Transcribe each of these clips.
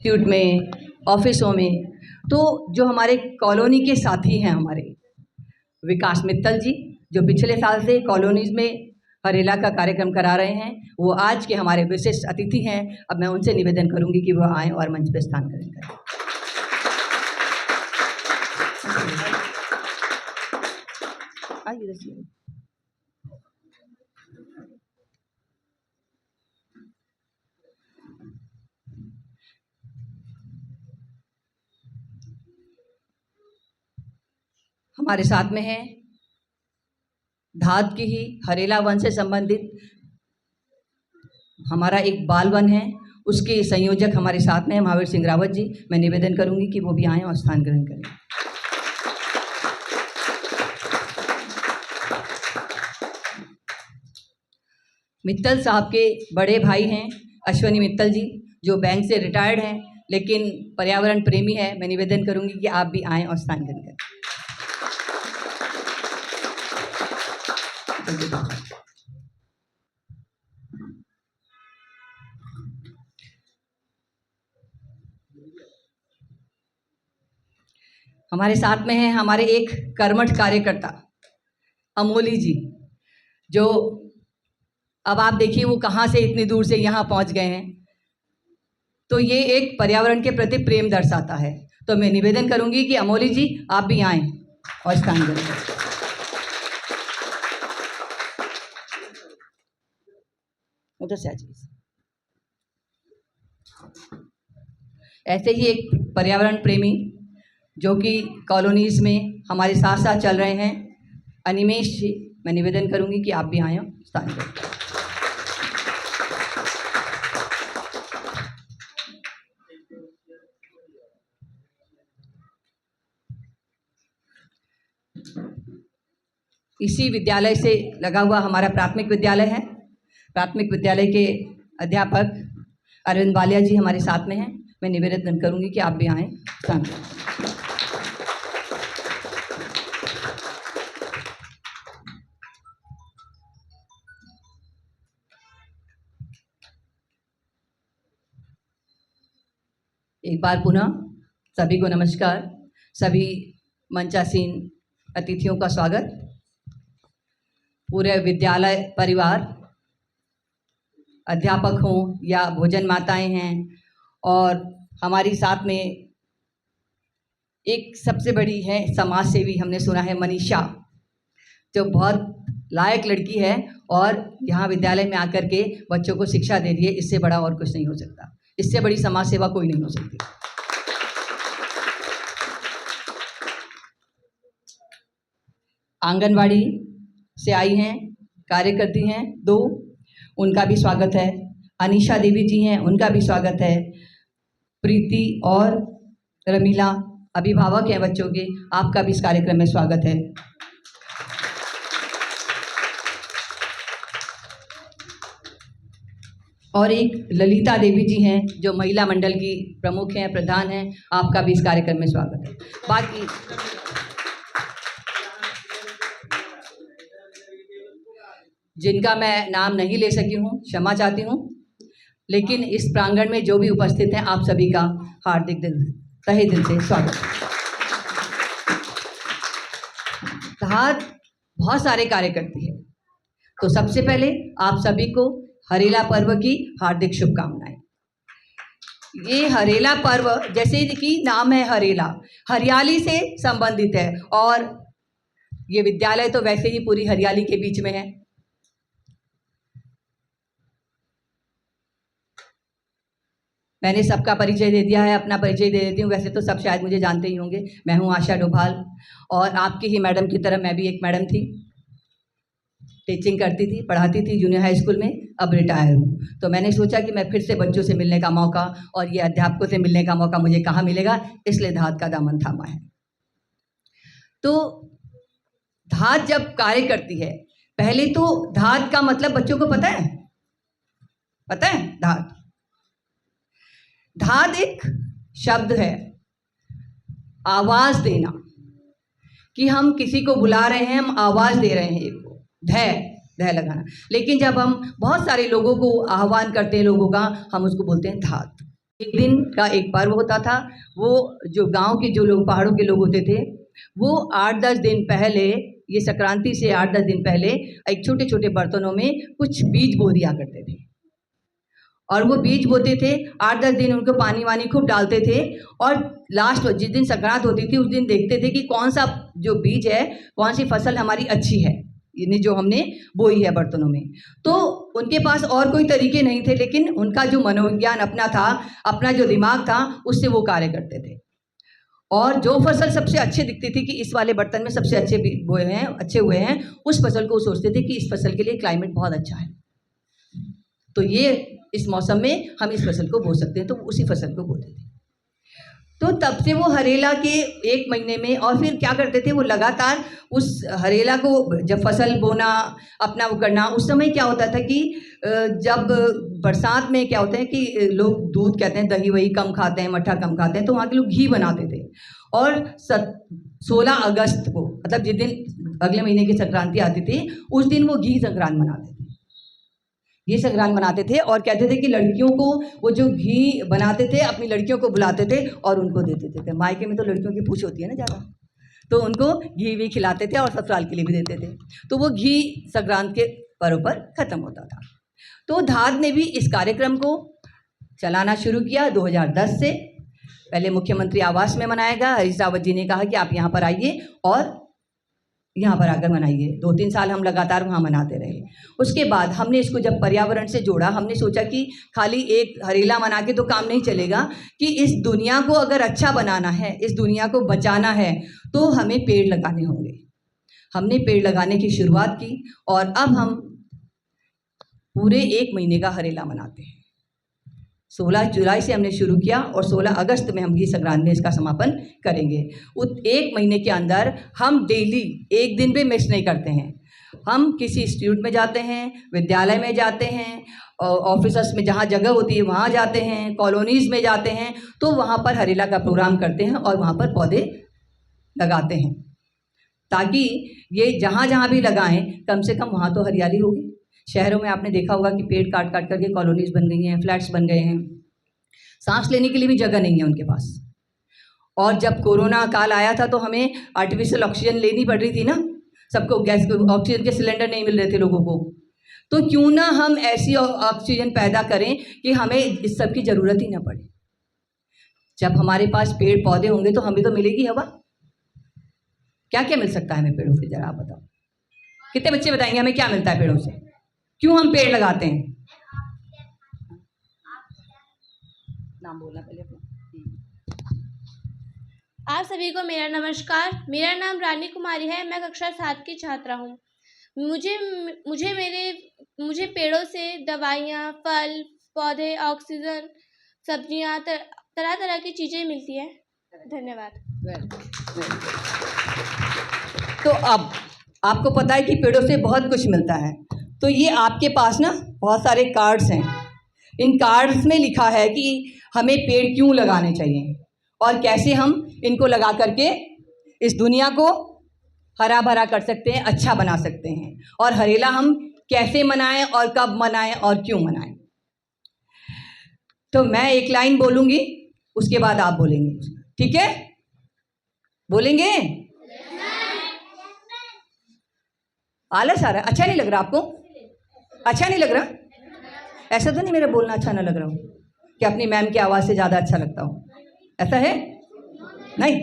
Institute में, ऑफिसों में। तो जो हमारे कॉलोनी के साथी हैं हमारे विकास मित्तल जी, जो पिछले साल से कॉलोनीज में हरेला का कार्यक्रम करा रहे हैं, वो आज के हमारे विशिष्ट अतिथि हैं। अब मैं उनसे निवेदन करूंगी कि वो आएँ और मंच पर स्थान ग्रहण करें। आइए। हमारे साथ में है धाद की ही हरेला वन से संबंधित हमारा एक बाल वन है, उसके संयोजक हमारे साथ में है महावीर सिंह रावत जी। मैं निवेदन करूंगी कि वो भी आएँ और स्थान ग्रहण करें। मित्तल साहब के बड़े भाई हैं अश्वनी मित्तल जी, जो बैंक से रिटायर्ड हैं लेकिन पर्यावरण प्रेमी है। मैं निवेदन करूंगी कि आप भी आएँ और स्थान ग्रहण करें। हमारे साथ में हैं हमारे एक कर्मठ कार्यकर्ता अमोली जी, जो अब आप देखिए वो कहाँ से इतनी दूर से यहाँ पहुँच गए हैं, तो ये एक पर्यावरण के प्रति प्रेम दर्शाता है। तो मैं निवेदन करूंगी कि अमोली जी आप भी आएँ और स्थान ग्रहण करें। उधर से आ जाइए। ऐसे ही एक पर्यावरण प्रेमी जो कि कॉलोनीज में हमारे साथ साथ चल रहे हैं, अनिमेश जी, मैं निवेदन करूंगी कि आप भी आएँ और स्थान ग्रहण करें। इसी विद्यालय से लगा हुआ हमारा प्राथमिक विद्यालय है। प्राथमिक विद्यालय के अध्यापक अरविंद बालिया जी हमारे साथ में हैं। मैं निवेदन करूंगी कि आप भी आएँ। एक बार पुनः सभी को नमस्कार। सभी मंचासीन अतिथियों का स्वागत। पूरे विद्यालय परिवार, अध्यापक हों या भोजन माताएं हैं, और हमारी साथ में एक सबसे बड़ी है समाज सेवी, हमने सुना है मनीषा, जो बहुत लायक लड़की है और यहाँ विद्यालय में आकर के बच्चों को शिक्षा दे रही है। इससे बड़ा और कुछ नहीं हो सकता, इससे बड़ी समाज सेवा कोई नहीं हो सकती। आंगनवाड़ी से आई हैं, कार्यकर्ती हैं 2, उनका भी स्वागत है। अनीशा देवी जी हैं, उनका भी स्वागत है। प्रीति और रमीला अभिभावक हैं बच्चों के, आपका भी इस कार्यक्रम में स्वागत है। और एक ललिता देवी जी हैं, जो महिला मंडल की प्रमुख हैं, प्रधान हैं, आपका भी इस कार्यक्रम में स्वागत है। बाकी जिनका मैं नाम नहीं ले सकी हूँ, क्षमा चाहती हूँ, लेकिन इस प्रांगण में जो भी उपस्थित हैं, आप सभी का हार्दिक तहे दिल से स्वागत है। धाद बहुत सारे कार्य करती है, तो सबसे पहले आप सभी को हरेला पर्व की हार्दिक शुभकामनाएं। ये हरेला पर्व, जैसे कि नाम है हरेला, हरियाली से संबंधित है, और ये विद्यालय तो वैसे ही पूरी हरियाली के बीच में है। मैंने सबका परिचय दे दिया है, अपना परिचय दे देती हूँ। वैसे तो सब शायद मुझे जानते ही होंगे। मैं हूँ आशा डोभाल, और आपकी ही मैडम की तरह मैं भी एक मैडम थी, टीचिंग करती थी, पढ़ाती थी जूनियर हाई स्कूल में। अब रिटायर हूँ, तो मैंने सोचा कि मैं फिर से बच्चों से मिलने का मौका और ये अध्यापकों से मिलने का मौका मुझे कहाँ मिलेगा, इसलिए धाद का दामन थामा है। तो धाद जब कार्य करती है, पहले तो धाद का मतलब बच्चों को पता है? पता है? धाद एक शब्द है, आवाज देना, कि हम किसी को बुला रहे हैं, हम आवाज दे रहे हैं, एक धै लगाना। लेकिन जब हम बहुत सारे लोगों को आह्वान करते हैं, लोगों का, हम उसको बोलते हैं धाद। एक दिन का एक पर्व होता था। वो जो गांव के जो लोग, पहाड़ों के लोग होते थे, वो 8-10 दिन पहले, ये संक्रांति से 8-10 दिन पहले एक छोटे छोटे बर्तनों में कुछ बीज बो दिया करते थे। और वो बीज बोते थे, 8-10 दिन उनको पानी वानी खूब डालते थे। और लास्ट जिस दिन संक्रांत होती थी उस दिन देखते थे कि कौन सा जो बीज है, कौन सी फसल हमारी अच्छी है, यानी जो हमने बोई है बर्तनों में। तो उनके पास और कोई तरीके नहीं थे, लेकिन उनका जो मनोविज्ञान अपना था, अपना जो दिमाग था, उससे वो कार्य करते थे। और जो फसल सबसे अच्छे दिखती थी कि इस वाले बर्तन में सबसे अच्छे बोए हैं, अच्छे हुए हैं, उस फसल को सोचते थे कि इस फसल के लिए क्लाइमेट बहुत अच्छा है, तो ये इस मौसम में हम इस फसल को बो सकते हैं, तो उसी फसल को बोते थे। तो तब से वो हरेला के 1 महीने में, और फिर क्या करते थे, वो लगातार उस हरेला को, जब फसल बोना, अपना वो करना, उस समय क्या होता था कि जब बरसात में क्या होता है कि लोग दूध कहते हैं, दही वही कम खाते हैं, मट्ठा कम खाते हैं, तो वहाँ के लोग घी बनाते थे। और 16 अगस्त को, मतलब जिस दिन अगले महीने की संक्रांति आती थी, उस दिन वो घी संक्रांत मनाते थे, ये संक्रांत मनाते थे। और कहते थे कि लड़कियों को वो जो घी बनाते थे, अपनी लड़कियों को बुलाते थे और उनको देते थे। मायके में तो लड़कियों की पूछ होती है ना ज़्यादा, तो उनको घी भी खिलाते थे और ससुराल के लिए भी देते थे। तो वो घी संक्रांत के पर्व पर ख़त्म होता था। तो धाद ने भी इस कार्यक्रम को चलाना शुरू किया 2010 से। पहले मुख्यमंत्री आवास में मनाया गया। हरीश रावत जी ने कहा कि आप यहाँ पर आइए और यहाँ पर आकर मनाइए। 2-3 साल हम लगातार वहाँ मनाते रहे। उसके बाद हमने इसको जब पर्यावरण से जोड़ा, हमने सोचा कि खाली एक हरेला मना के तो काम नहीं चलेगा, कि इस दुनिया को अगर अच्छा बनाना है, इस दुनिया को बचाना है, तो हमें पेड़ लगाने होंगे। हमने पेड़ लगाने की शुरुआत की और अब हम पूरे 1 महीने का हरेला मनाते हैं। 16 जुलाई से हमने शुरू किया और 16 अगस्त में हम घी संक्रांत में इसका समापन करेंगे। उस 1 महीने के अंदर हम डेली 1 दिन भी मिस नहीं करते हैं। हम किसी इंस्टीट्यूट में जाते हैं, विद्यालय में जाते हैं, ऑफिसर्स में जहाँ जगह होती है वहाँ जाते हैं, कॉलोनीज़ में जाते हैं, तो वहाँ पर हरेला का प्रोग्राम करते हैं और वहाँ पर पौधे लगाते हैं, ताकि ये जहाँ जहाँ भी लगाएं, कम से कम वहाँ तो हरियाली होगी। शहरों में आपने देखा होगा कि पेड़ काट काट करके कॉलोनीज बन गई हैं, फ्लैट्स बन गए हैं, सांस लेने के लिए भी जगह नहीं है उनके पास। और जब कोरोना काल आया था तो हमें आर्टिफिशियल ऑक्सीजन लेनी पड़ रही थी ना, सबको गैस ऑक्सीजन के सिलेंडर नहीं मिल रहे थे लोगों को। तो क्यों ना हम ऐसी ऑक्सीजन पैदा करें कि हमें इस सब की ज़रूरत ही ना पड़े। जब हमारे पास पेड़ पौधे होंगे तो हमें तो मिलेगी हवा। क्या क्या मिल सकता है हमें पेड़ों से, जरा आप बताओ। कितने बच्चे बताएंगे हमें क्या मिलता है पेड़ों से? क्यों हम पेड़ लगाते हैं? नाम बोलना पहले अपना। आप सभी को मेरा नमस्कार। मेरा नाम रानी कुमारी है। मैं कक्षा 7 की छात्रा हूँ। मुझे पेड़ों से दवाइयाँ, फल, पौधे, ऑक्सीजन, सब्जियाँ, तरह तरह की चीज़ें मिलती हैं। धन्यवाद। तो अब आपको पता है कि पेड़ों से बहुत कुछ मिलता है। तो ये आपके पास ना बहुत सारे कार्ड्स हैं। इन कार्ड्स में लिखा है कि हमें पेड़ क्यों लगाने चाहिए और कैसे हम इनको लगा करके इस दुनिया को हरा भरा कर सकते हैं, अच्छा बना सकते हैं, और हरेला हम कैसे मनाएं और कब मनाएं और क्यों मनाएं। तो मैं एक लाइन बोलूँगी, उसके बाद आप बोलेंगे, ठीक है? बोलेंगे? आलस आ रहा है? अच्छा नहीं लग रहा आपको? अच्छा नहीं लग रहा? ऐसा तो नहीं मेरा बोलना अच्छा ना लग रहा हो कि अपनी मैम की आवाज़ से ज़्यादा अच्छा लगता हो, ऐसा है? नहीं,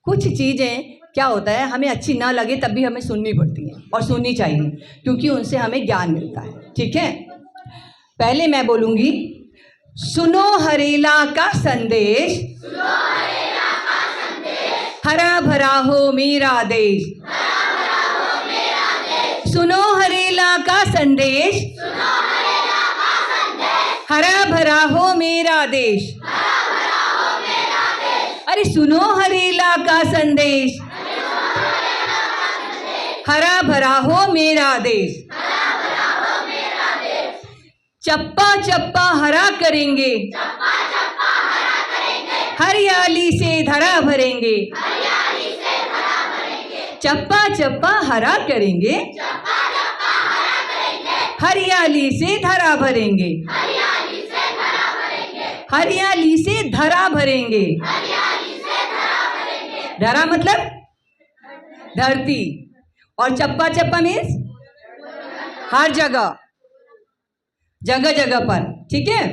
कुछ चीज़ें क्या होता है, हमें अच्छी ना लगे तब भी हमें सुननी पड़ती हैं और सुननी चाहिए, क्योंकि उनसे हमें ज्ञान मिलता है, ठीक है? पहले मैं बोलूँगी, सुनो हरेला का संदेश, हरा भरा हो मेरा देश। सुनो हरेला का संदेश, हरा भरा हो मेरा देश। अरे सुनो हरेला का संदेश, हरा भरा हो मेरा देश। चप्पा चप्पा हरा करेंगे, हरियाली से धरा भरेंगे। चप्पा चप्पा हरा करेंगे, हरियाली से धरा भरेंगे। हरियाली से धरा भरेंगे। धरा मतलब धरती, और चप्पा चप्पा मीन्स हर जगह, जगह जगह पर। ठीक है,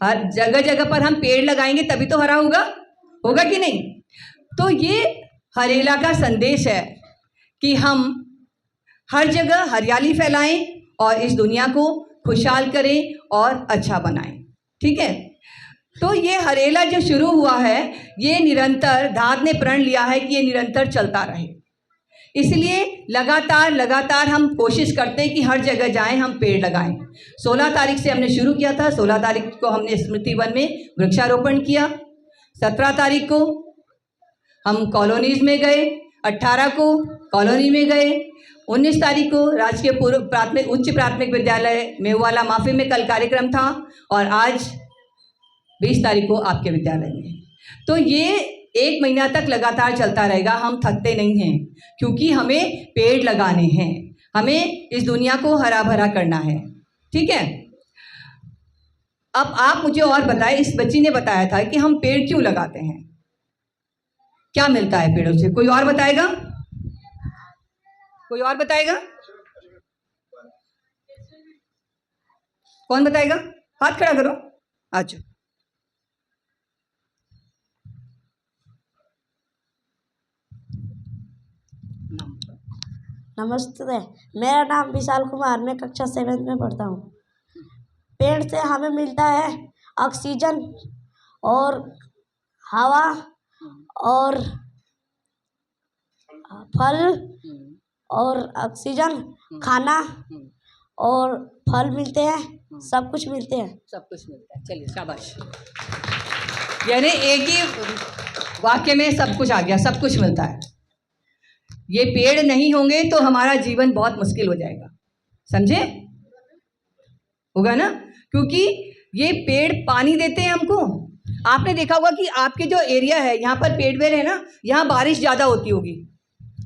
हर जगह जगह पर हम पेड़ लगाएंगे तभी तो हरा होगा, होगा कि नहीं? तो ये हरेला का संदेश है कि हम हर जगह हरियाली फैलाएं और इस दुनिया को खुशहाल करें और अच्छा बनाएं। ठीक है, तो ये हरेला जो शुरू हुआ है, ये निरंतर, धात ने प्रण लिया है कि ये निरंतर चलता रहे। इसलिए लगातार लगातार हम कोशिश करते हैं कि हर जगह जाएं, हम पेड़ लगाएं। 16 तारीख से हमने शुरू किया था। 16 तारीख को हमने स्मृति वन में वृक्षारोपण किया। 17 तारीख को हम कॉलोनीज में गए, 18 को कॉलोनी में गए, 19 तारीख को राजकीय पूर्व प्राथमिक उच्च प्राथमिक विद्यालय मेवाला माफी में कल कार्यक्रम था, और आज 20 तारीख को आपके विद्यालय में। तो ये 1 महीना तक लगातार चलता रहेगा। हम थकते नहीं हैं, क्योंकि हमें पेड़ लगाने हैं, हमें इस दुनिया को हरा भरा करना है। ठीक है, अब आप मुझे और बताएं, इस बच्ची ने बताया था कि हम पेड़ क्यों लगाते हैं, क्या मिलता है पेड़ों से? कोई और बताएगा? कोई और बताएगा? कौन बताएगा? हाथ खड़ा करो। अच्छा, नमस्ते, मेरा नाम विशाल कुमार, मैं कक्षा 7 में पढ़ता हूँ। पेड़ से हमें मिलता है ऑक्सीजन और हवा और फल, और ऑक्सीजन, खाना और फल मिलते हैं, सब कुछ मिलते हैं। सब कुछ मिलता है। चलिए शाबाश। यानी एक ही वाक्य में सब कुछ आ गया, सब कुछ मिलता है। ये पेड़ नहीं होंगे तो हमारा जीवन बहुत मुश्किल हो जाएगा, समझे? होगा ना, क्योंकि ये पेड़ पानी देते हैं हमको। आपने देखा होगा कि आपके जो एरिया है, यहाँ पर पेड़ वेड़ है ना, यहाँ बारिश ज़्यादा होती होगी,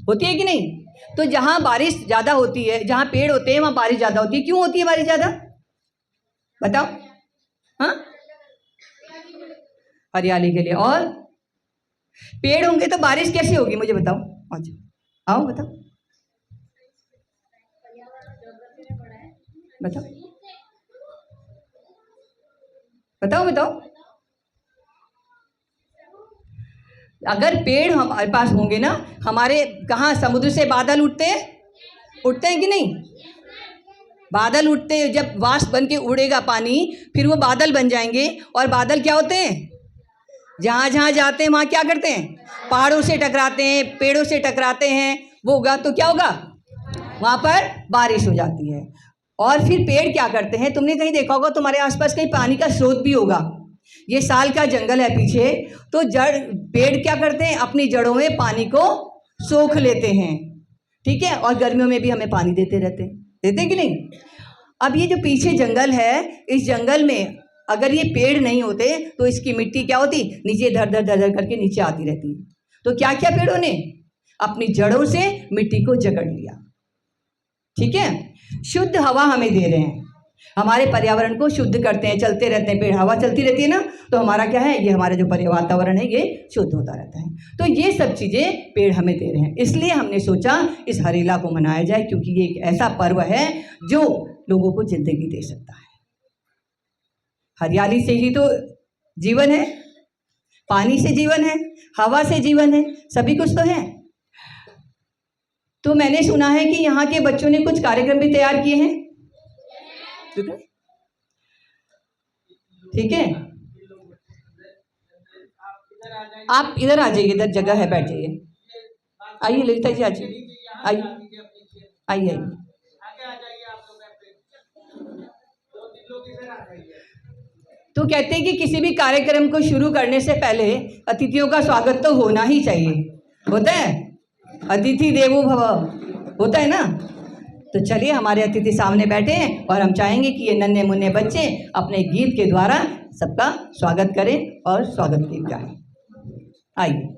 होती है कि नहीं? तो जहाँ बारिश ज़्यादा होती है, जहाँ पेड़ होते हैं, वहाँ बारिश ज़्यादा होती है। क्यों होती है बारिश ज़्यादा, बताओ? हाँ, हरियाली के लिए। और पेड़ होंगे तो बारिश कैसी होगी, मुझे बताओ। अच्छा, आओ बताओ, बताओ बताओ बताओ। अगर पेड़ हमारे पास होंगे ना, हमारे कहाँ समुद्र से बादल उठते हैं, उठते हैं कि नहीं? बादल उठते हैं, जब वाष्प बन के उड़ेगा पानी, फिर वो बादल बन जाएंगे। और बादल क्या होते हैं, जहाँ जहाँ जाते हैं वहाँ क्या करते हैं, पहाड़ों से टकराते हैं, पेड़ों से टकराते हैं, वो होगा तो क्या होगा, वहाँ पर बारिश हो जाती है। और फिर पेड़ क्या करते हैं, तुमने कहीं देखा होगा, तुम्हारे आसपास कहीं पानी का स्रोत भी होगा, ये साल का जंगल है पीछे, तो जड़ पेड़ क्या करते हैं, अपनी जड़ों में पानी को सोख लेते हैं। ठीक है, और गर्मियों में भी हमें पानी देते रहते हैं, देते हैं कि नहीं? अब ये जो पीछे जंगल है, इस जंगल में अगर ये पेड़ नहीं होते तो इसकी मिट्टी क्या होती, नीचे धर धर धर धर करके नीचे आती रहती। तो क्या क्या पेड़ों ने अपनी जड़ों से मिट्टी को जकड़ लिया। ठीक है, शुद्ध हवा हमें दे रहे हैं, हमारे पर्यावरण को शुद्ध करते हैं, चलते रहते हैं पेड़, हवा चलती रहती है ना, तो हमारा क्या है, ये हमारा जो वातावरण है ये शुद्ध होता रहता है। तो ये सब चीज़ें पेड़ हमें दे रहे हैं। इसलिए हमने सोचा इस हरेला को मनाया जाए, क्योंकि ये एक ऐसा पर्व है जो लोगों को जिंदगी दे सकता है। हरियाली से ही तो जीवन है, पानी से जीवन है, हवा से जीवन है, सभी कुछ तो है। तो मैंने सुना है कि यहाँ के बच्चों ने कुछ कार्यक्रम भी तैयार किए हैं। ठीक है, आप इधर आ जाइए, इधर जगह है, बैठ जाइए। आइए ललिता जी, आ जाइए, आइए आइए आइए। तो कहते हैं कि किसी भी कार्यक्रम को शुरू करने से पहले अतिथियों का स्वागत तो होना ही चाहिए, होता है, अतिथि देवो भव, होता है ना। तो चलिए, हमारे अतिथि सामने बैठे हैं और हम चाहेंगे कि ये नन्हे मुन्ने बच्चे अपने गीत के द्वारा सबका स्वागत करें और स्वागत गीत गाएं। आइए।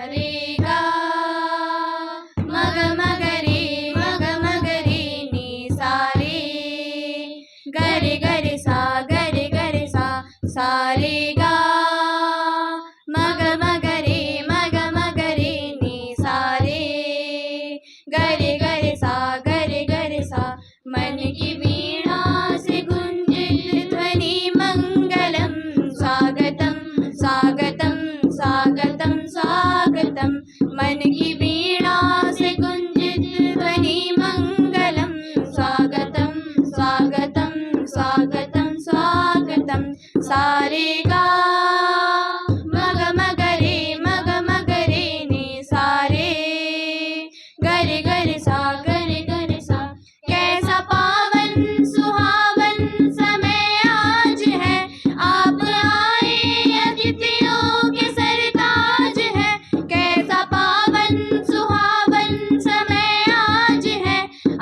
रे गा मग मगरे मग मगरे नी सारे गरे गरे सा सारे गा मग मगरे नी सारे गरे गरे सा मन की वीणा से गुंजित ध्वनि मंगलम स्वागतम स्वागतम स्वागतम स्वागतम मन की वीणा से गुंजित ध्वनि मंगलम स्वागतम स्वागतम स्वागतम स्वागतम सारे गा मग मगरे नी सारे गरे गरे सा कैसा पावन सुहावन समय आज है आप आए अतिथियों के सरताज है कैसा पावन सुहावन समय आज है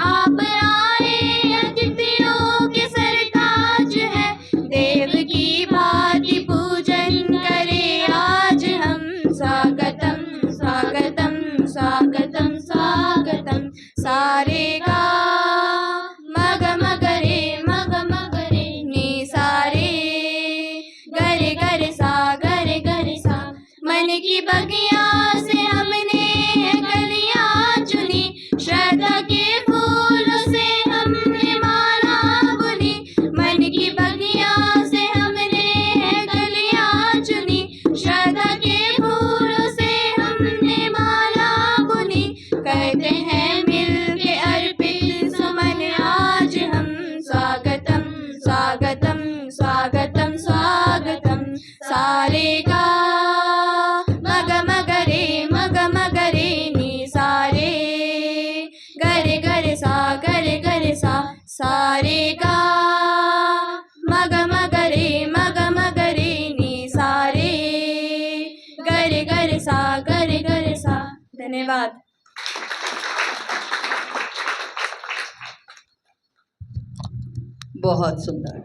आप आए अतिथियों के सरताज है देव की भांति पूजन करे आज हम स्वागतम स्वागतम स्वागतम स्वागतम सारे गा मग मगरे नी सारे गरे गरे सा मन की बगिया से हमने है कलियां चुनी श्रद्धा के फूलों से हमने माला बुनी मन की बगिया से हमने है कलियां चुनी श्रद्धा के फूलों से हमने माला बुनी कहते हैं मिल के अर्पित सुमन आज हम स्वागतम स्वागतम स्वागतम स्वागतम सारे गा मग मगरे नी सारे गरे गरे सा सारे गा मग मगरे नी सारे गरे गरे सा धन्यवाद। बहुत सुंदर।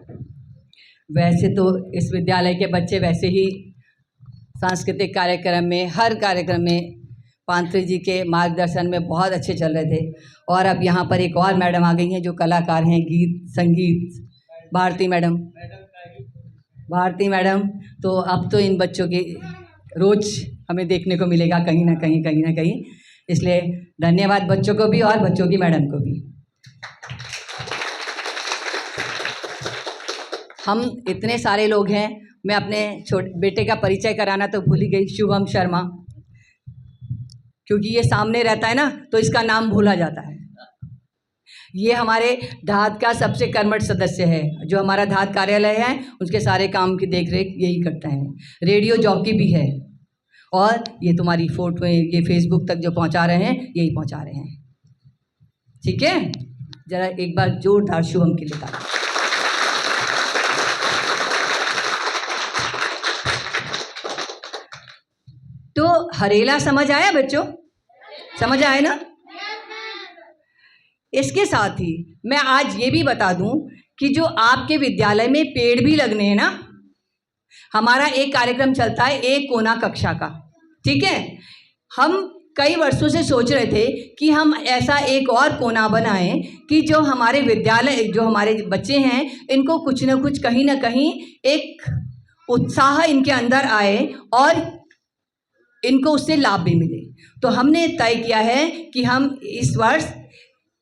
वैसे तो इस विद्यालय के बच्चे वैसे ही सांस्कृतिक कार्यक्रम में, हर कार्यक्रम में पांत्रे जी के मार्गदर्शन में बहुत अच्छे चल रहे थे। और अब यहाँ पर एक और मैडम आ गई हैं जो कलाकार हैं, गीत संगीत, भारती मैडम। तो अब तो इन बच्चों के रोज हमें देखने को मिलेगा कहीं ना कहीं। इसलिए धन्यवाद बच्चों को भी और बच्चों की मैडम को भी। हम इतने सारे लोग हैं, मैं अपने छोटे बेटे का परिचय कराना तो भूल ही गई, शुभम शर्मा, क्योंकि ये सामने रहता है ना तो इसका नाम भूला जाता है। ये हमारे धात का सबसे कर्मठ सदस्य है, जो हमारा धात कार्यालय है उसके सारे काम की देखरेख यही करता है। रेडियो जॉकी भी है, और ये तुम्हारी फोटो ये फेसबुक तक जो पहुंचा रहे हैं यही पहुंचा रहे हैं। ठीक है, जरा एक बार जोरदार शुभम के लिए ताली। तो हरेला समझ आया बच्चों? समझ आया ना? इसके साथ ही मैं आज ये भी बता दूं कि जो आपके विद्यालय में पेड़ भी लगने हैं ना, हमारा एक कार्यक्रम चलता है एक कोना कक्षा का। ठीक है, हम कई वर्षों से सोच रहे थे कि हम ऐसा एक और कोना बनाएं कि जो हमारे विद्यालय, जो हमारे बच्चे हैं, इनको कुछ न कुछ कहीं ना कहीं एक उत्साह इनके अंदर आए और इनको उससे लाभ भी मिले। तो हमने तय किया है कि हम इस वर्ष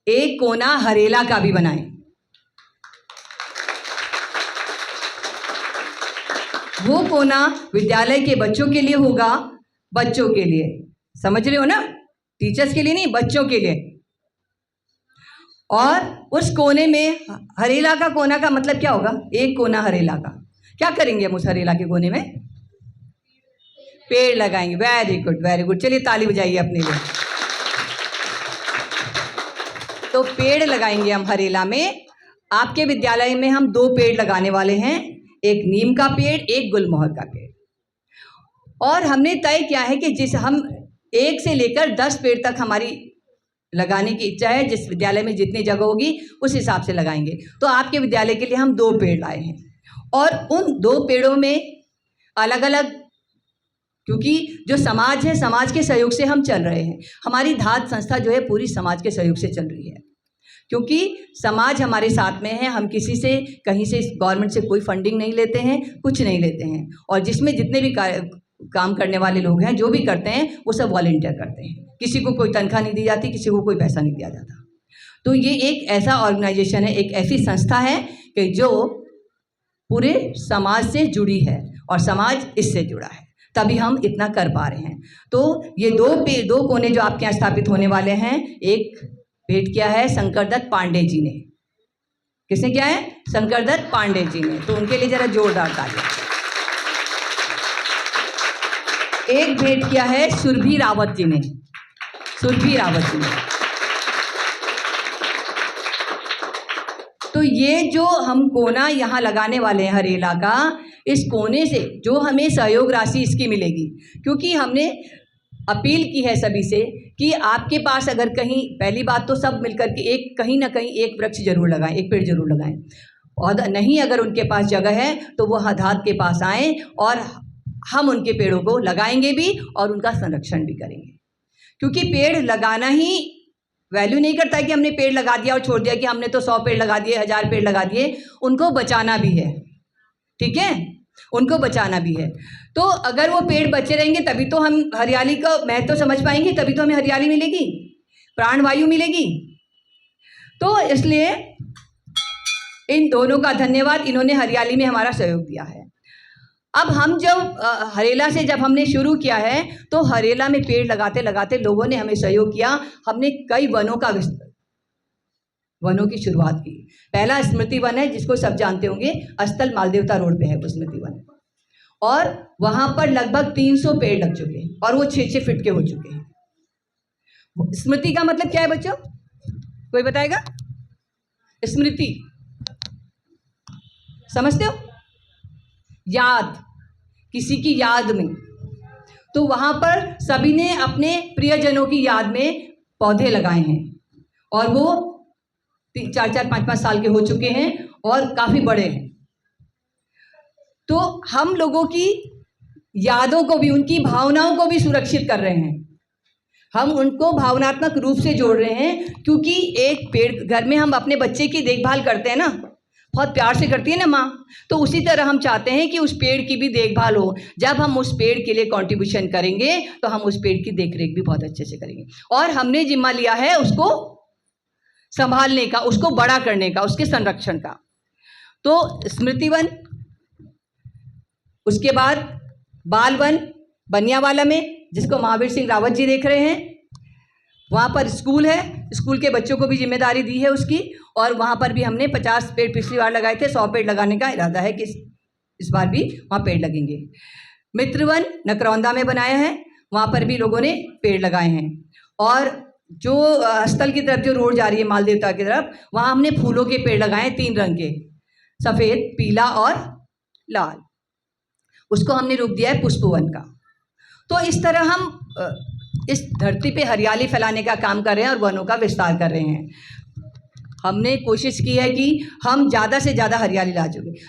एक कोना हरेला का भी बनाएं। वो कोना विद्यालय के बच्चों के लिए होगा, बच्चों के लिए, समझ रहे हो ना? टीचर्स के लिए नहीं, बच्चों के लिए। और उस कोने में हरेला का कोना का मतलब क्या होगा? एक कोना हरेला का, क्या करेंगे हम उस हरेला के कोने में? पेड़ लगाएंगे। Very good, very good. चलिए ताली बजाइए अपने लिए। तो पेड़ लगाएंगे हम हरेला में। आपके विद्यालय में हम 2 पेड़ लगाने वाले हैं, एक नीम का पेड़, एक गुलमोहर का पेड़। और हमने तय किया है कि जिस हम 1 से लेकर 10 पेड़ तक हमारी लगाने की इच्छा है। जिस विद्यालय में जितनी जगह होगी उस हिसाब से लगाएंगे। तो आपके विद्यालय के लिए हम 2 पेड़ लाए हैं और उन 2 पेड़ों में अलग अलग, क्योंकि जो समाज है, समाज के सहयोग से हम चल रहे हैं। हमारी धात संस्था जो है पूरी समाज के सहयोग से चल रही है, क्योंकि समाज हमारे साथ में है। हम किसी से, कहीं से, गवर्नमेंट से कोई फंडिंग नहीं लेते हैं, कुछ नहीं लेते हैं। और जिसमें जितने भी काम करने वाले लोग हैं, जो भी करते हैं, वो सब वॉलंटियर करते हैं। किसी को कोई तनख्वाह नहीं दी जाती, किसी को कोई पैसा नहीं दिया जाता। तो ये एक ऐसा ऑर्गेनाइजेशन है, एक ऐसी संस्था है कि जो पूरे समाज से जुड़ी है और समाज इससे जुड़ा है, तभी हम इतना कर पा रहे हैं। तो ये 2 कोने जो आपके यहाँ स्थापित होने वाले हैं, एक भेंट किया है शंकरदत्त पांडे जी ने। किसने किया है? शंकरदत्त पांडे जी ने। तो उनके लिए जरा जोरदार ताली। एक भेंट किया है सुरभि रावत जी ने। सुरभि रावत जी ने। तो ये जो हम कोना यहाँ लगाने वाले हैं हरेला का, इस कोने से जो हमें सहयोग राशि इसकी मिलेगी, क्योंकि हमने अपील की है सभी से कि आपके पास अगर कहीं, पहली बात तो सब मिलकर के एक, कहीं ना कहीं एक वृक्ष जरूर लगाएं, एक पेड़ जरूर लगाएं। और नहीं अगर उनके पास जगह है तो वो हदात के पास आएँ और हम उनके पेड़ों को लगाएंगे भी और उनका संरक्षण भी करेंगे। क्योंकि पेड़ लगाना ही वैल्यू नहीं करता है कि हमने पेड़ लगा दिया और छोड़ दिया कि हमने तो 100 पेड़ लगा दिए, 1000 पेड़ लगा दिए। उनको बचाना भी है, ठीक है, उनको बचाना भी है। तो अगर वो पेड़ बचे रहेंगे तभी तो हम हरियाली का महत्व समझ पाएंगे, तभी तो हमें हरियाली मिलेगी, प्राणवायु मिलेगी। तो इसलिए इन दोनों का धन्यवाद, इन्होंने हरियाली में हमारा सहयोग दिया है। अब हम जब हरेला से जब हमने शुरू किया है तो हरेला में पेड़ लगाते लगाते लोगों ने हमें सहयोग किया। हमने कई वनों की शुरुआत की। पहला स्मृति वन है, जिसको सब जानते होंगे, अस्थल मालदेवता रोड पे है वो स्मृति वन, और वहां पर लगभग 300 पेड़ लग चुके हैं और वो 6-6 फीट के हो चुके हैं। स्मृति का मतलब क्या है बच्चों, कोई बताएगा? स्मृति समझते हो? याद, किसी की याद में। तो वहां पर सभी ने अपने प्रियजनों की याद में पौधे लगाए हैं और वो 4-4, 5-5 साल के हो चुके हैं और काफी बड़े हैं। तो हम लोगों की यादों को भी, उनकी भावनाओं को भी सुरक्षित कर रहे हैं। हम उनको भावनात्मक रूप से जोड़ रहे हैं, क्योंकि एक पेड़, घर में हम अपने बच्चे की देखभाल करते हैं ना, बहुत प्यार से करती है ना माँ, तो उसी तरह हम चाहते हैं कि उस पेड़ की भी देखभाल हो। जब हम उस पेड़ के लिए कंट्रीब्यूशन करेंगे तो हम उस पेड़ की देखरेख भी बहुत अच्छे से करेंगे। और हमने जिम्मा लिया है उसको संभालने का, उसको बड़ा करने का, उसके संरक्षण का। तो स्मृति वन, उसके बाद बाल वन बनियावाला में, जिसको महावीर सिंह रावत जी देख रहे हैं, वहाँ पर स्कूल है, स्कूल के बच्चों को भी जिम्मेदारी दी है उसकी। और वहाँ पर भी हमने 50 पेड़ पिछली बार लगाए थे, 100 पेड़ लगाने का इरादा है कि इस बार भी वहाँ पेड़ लगेंगे। मित्रवन नकरौंदा में बनाया है, वहाँ पर भी लोगों ने पेड़ लगाए हैं। और जो स्थल की तरफ जो रोड जा रही है मालदेवता की तरफ, वहाँ हमने फूलों के पेड़ लगाए हैं 3 रंग के, सफ़ेद, पीला और लाल। उसको हमने रूप दिया है पुष्पवन का। तो इस तरह हम इस धरती पे हरियाली फैलाने का काम कर रहे हैं और वनों का विस्तार कर रहे हैं। हमने कोशिश की है कि हम ज़्यादा से ज़्यादा हरियाली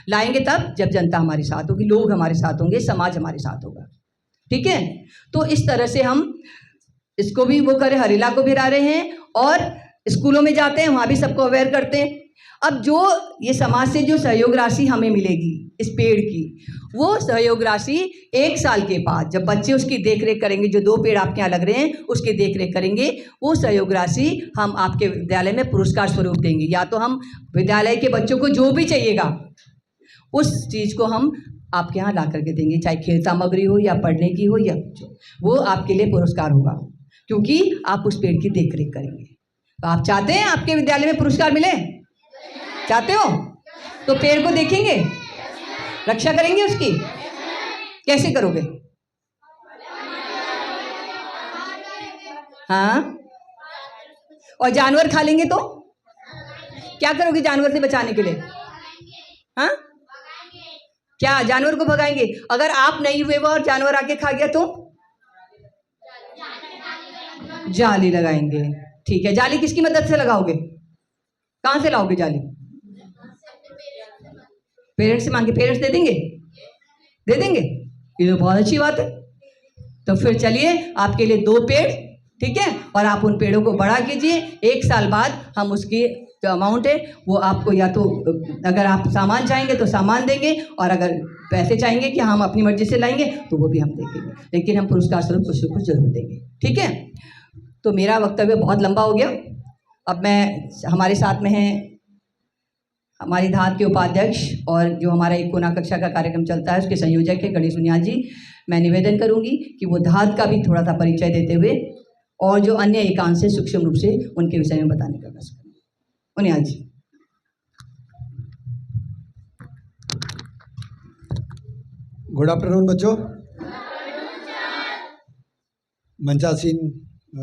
लाएंगे तब जब जनता हमारे साथ होगी, लोग हमारे साथ होंगे, समाज हमारे साथ होगा, ठीक है। तो इस तरह से हम इसको भी वो करें, हरेला को भी ला रहे हैं और स्कूलों में जाते हैं, वहाँ भी सबको अवेयर करते हैं। अब जो ये समाज से जो सहयोग राशि हमें मिलेगी इस पेड़ की, वो सहयोग राशि 1 साल के बाद जब बच्चे उसकी देखरेख करेंगे, जो 2 पेड़ आपके यहाँ लग रहे हैं उसकी देखरेख करेंगे, वो सहयोग राशि हम आपके विद्यालय में पुरस्कार स्वरूप देंगे। या तो हम विद्यालय के बच्चों को जो भी चाहिएगा उस चीज़ को हम आपके यहाँ ला करके देंगे, चाहे खेल सामग्री हो या पढ़ने की हो या जो, वो आपके लिए पुरस्कार होगा, क्योंकि आप उस पेड़ की देखरेख करेंगे। तो आप चाहते हैं आपके विद्यालय में पुरस्कार मिले? चाहते हो? तो पेड़ को देखेंगे, रक्षा करेंगे उसकी? कैसे करोगे? हाँ, और जानवर खा लेंगे तो क्या करोगे जानवर से बचाने के लिए? हाँ, क्या जानवर को भगाएंगे? अगर आप नहीं हुए वो और जानवर आके खा गया तो जाली लगाएंगे। ठीक है, जाली किसकी मदद से लगाओगे? कहां से लाओगे जाली? पेरेंट्स से मांगे, पेरेंट्स दे देंगे? दे देंगे? ये तो बहुत अच्छी बात है। तो फिर चलिए आपके लिए 2 पेड़, ठीक है, और आप उन पेड़ों को बड़ा कीजिए। 1 साल बाद हम उसकी जो अमाउंट है वो आपको, या तो अगर आप सामान चाहेंगे तो सामान देंगे, और अगर पैसे चाहेंगे कि हम अपनी मर्जी से लाएंगे तो वो भी हम देंगे, लेकिन हम पुरस्कार स्वरूप कुछ न कुछ जरूर देंगे। ठीक है, तो मेरा वक्तव्य बहुत लंबा हो गया। अब मैं, हमारे साथ में हैं हमारी धात के उपाध्यक्ष और जो हमारा एक कोना कक्षा का कार्यक्रम चलता है उसके संयोजक है गणेश उनियाल जी। मैं निवेदन करूंगी कि वो धात का भी थोड़ा सा परिचय देते हुए और जो अन्य एकांश है सूक्ष्म रूप से उनके विषय में बताने का प्रयास करें। उनियाल जी। गुड आफ्टरनून बच्चों। मंचासीन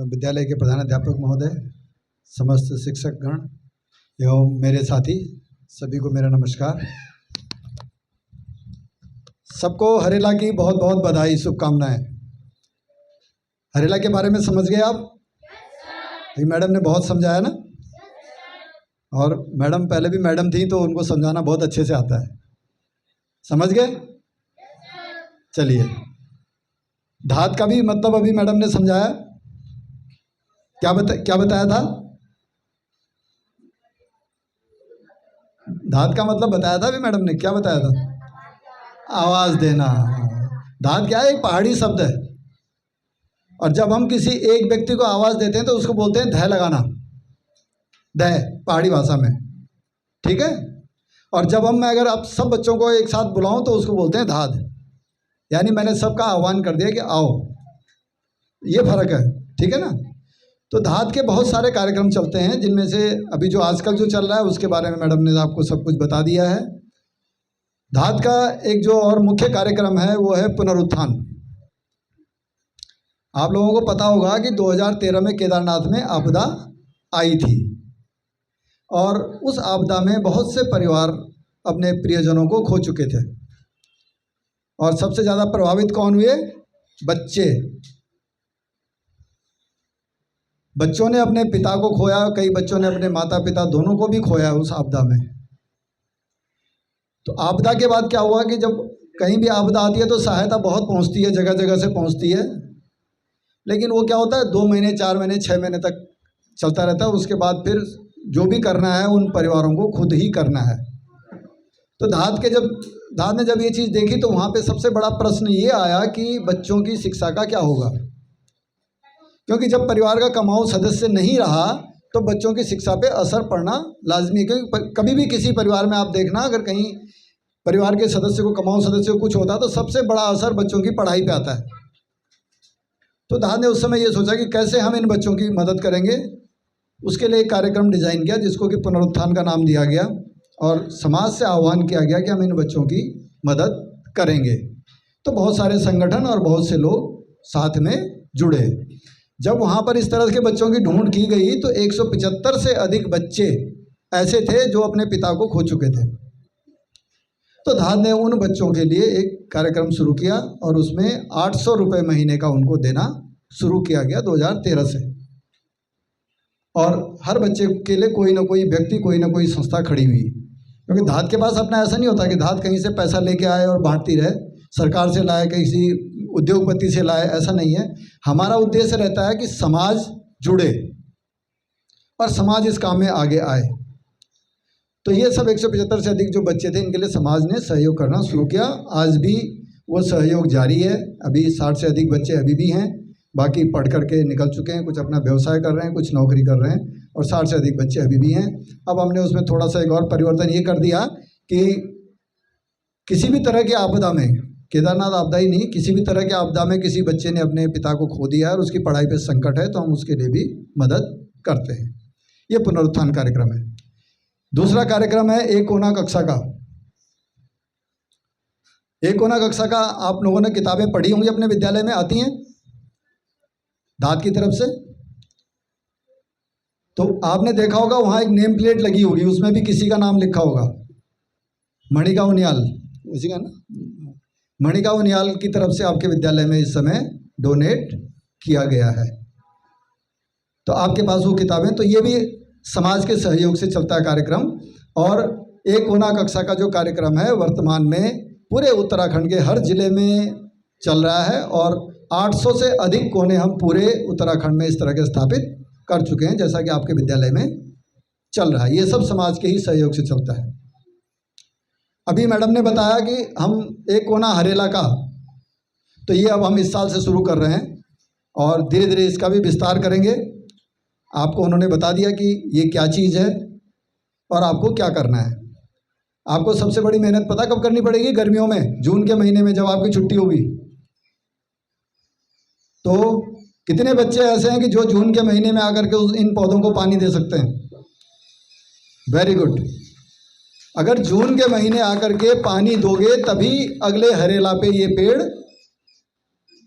विद्यालय के प्रधानाध्यापक महोदय, समस्त शिक्षकगण एवं मेरे साथी सभी को मेरा नमस्कार। सबको हरेला की बहुत बहुत बधाई, शुभकामनाएं। हरेला के बारे में समझ गए आप? मैडम ने बहुत समझाया ना, और मैडम पहले भी मैडम थी तो उनको समझाना बहुत अच्छे से आता है। समझ गए? चलिए, धात का भी मतलब अभी मैडम ने समझाया। क्या बताया था? धात का मतलब बताया था अभी मैडम ने। क्या बताया था? आवाज देना। धात क्या है? एक पहाड़ी शब्द है, और जब हम किसी एक व्यक्ति को आवाज देते हैं तो उसको बोलते हैं धय लगाना, धय पहाड़ी भाषा में। ठीक है, और जब मैं अगर आप सब बच्चों को एक साथ बुलाऊं तो उसको बोलते हैं धात, यानी मैंने सबका आह्वान कर दिया कि आओ। ये फर्क है, ठीक है ना। तो धात के बहुत सारे कार्यक्रम चलते हैं, जिनमें से अभी जो आजकल जो चल रहा है उसके बारे में मैडम ने आपको सब कुछ बता दिया है। धात का एक जो और मुख्य कार्यक्रम है वो है पुनरुत्थान। आप लोगों को पता होगा कि 2013 में केदारनाथ में आपदा आई थी, और उस आपदा में बहुत से परिवार अपने प्रियजनों को खो चुके थे, और सबसे ज़्यादा प्रभावित कौन हुए? बच्चे। बच्चों ने अपने पिता को खोया, कई बच्चों ने अपने माता पिता दोनों को भी खोया उस आपदा में। तो आपदा के बाद क्या हुआ कि जब कहीं भी आपदा आती है तो सहायता बहुत पहुंचती है, जगह जगह से पहुंचती है, लेकिन वो क्या होता है 2 महीने 4 महीने 6 महीने तक चलता रहता है। उसके बाद फिर जो भी करना है उन परिवारों को खुद ही करना है। तो धात ने जब ये चीज़ देखी तो वहाँ पे सबसे बड़ा प्रश्न ये आया कि बच्चों की शिक्षा का क्या होगा, क्योंकि जब परिवार का कमाऊ सदस्य नहीं रहा तो बच्चों की शिक्षा पे असर पड़ना लाजमी है। क्योंकि कभी भी किसी परिवार में आप देखना, अगर कहीं परिवार के सदस्य को, कमाऊ सदस्य को कुछ होता है तो सबसे बड़ा असर बच्चों की पढ़ाई पे आता है। तो धात ने उस समय ये सोचा कि कैसे हम इन बच्चों की मदद करेंगे। उसके लिए एक कार्यक्रम डिजाइन किया जिसको कि पुनरुत्थान का नाम दिया गया, और समाज से आह्वान किया गया कि हम इन बच्चों की मदद करेंगे। तो बहुत सारे संगठन और बहुत से लोग साथ में जुड़े। जब वहाँ पर इस तरह के बच्चों की ढूंढ की गई तो 175 से अधिक बच्चे ऐसे थे जो अपने पिता को खो चुके थे। तो धात ने उन बच्चों के लिए एक कार्यक्रम शुरू किया, और उसमें 800 रुपये महीने का उनको देना शुरू किया गया 2013 से। और हर बच्चे के लिए कोई ना कोई व्यक्ति, कोई ना कोई संस्था खड़ी हुई, क्योंकि धात के पास अपना ऐसा नहीं होता कि धात कहीं से पैसा लेके आए और बांटती रहे, सरकार से लाए, किसी उद्योगपति से लाए, ऐसा नहीं है। हमारा उद्देश्य रहता है कि समाज जुड़े और समाज इस काम में आगे आए। तो ये सब 175 से अधिक जो बच्चे थे, इनके लिए समाज ने सहयोग करना शुरू किया। आज भी वो सहयोग जारी है। अभी 60 से अधिक बच्चे अभी भी हैं, बाकी पढ़ करके निकल चुके हैं, कुछ अपना व्यवसाय कर रहे हैं, कुछ नौकरी कर रहे हैं, और 60 से अधिक बच्चे अभी भी हैं। अब हमने उसमें थोड़ा सा एक और परिवर्तन ये कर दिया कि किसी भी तरह की आपदा में, केदारनाथ आपदा ही नहीं, किसी भी तरह की आपदा में किसी बच्चे ने अपने पिता को खो दिया और उसकी पढ़ाई पे संकट है तो हम उसके लिए भी मदद करते हैं। ये पुनरुत्थान कार्यक्रम है। दूसरा कार्यक्रम है एक कोना कक्षा का। एक कोना कक्षा का आप लोगों ने किताबें पढ़ी होंगी अपने विद्यालय में, आती हैं दाँत की तरफ से? तो आपने देखा होगा वहाँ एक नेम प्लेट लगी होगी, उसमें भी किसी का नाम लिखा होगा, मणिका उनियाल, उसी का ना, मणिका उनियाल की तरफ से आपके विद्यालय में इस समय डोनेट किया गया है। तो आपके पास वो किताबें, तो ये भी समाज के सहयोग से चलता है कार्यक्रम। और एक कोना कक्षा का जो कार्यक्रम है वर्तमान में पूरे उत्तराखंड के हर जिले में चल रहा है और 800 से अधिक कोने हम पूरे उत्तराखंड में इस तरह के स्थापित कर चुके हैं, जैसा कि आपके विद्यालय में चल रहा है। ये सब समाज के ही सहयोग से चलता है। अभी मैडम ने बताया कि हम एक कोना हरेला का, तो ये अब हम इस साल से शुरू कर रहे हैं और धीरे धीरे इसका भी विस्तार करेंगे। आपको उन्होंने बता दिया कि ये क्या चीज़ है और आपको क्या करना है। आपको सबसे बड़ी मेहनत पता कब करनी पड़ेगी? गर्मियों में, जून के महीने में जब आपकी छुट्टी होगी। तो कितने बच्चे ऐसे हैं कि जो जून के महीने में आकर के इन पौधों को पानी दे सकते हैं? Very good. अगर जून के महीने आकर के पानी दोगे तभी अगले हरेला पे ये पेड़,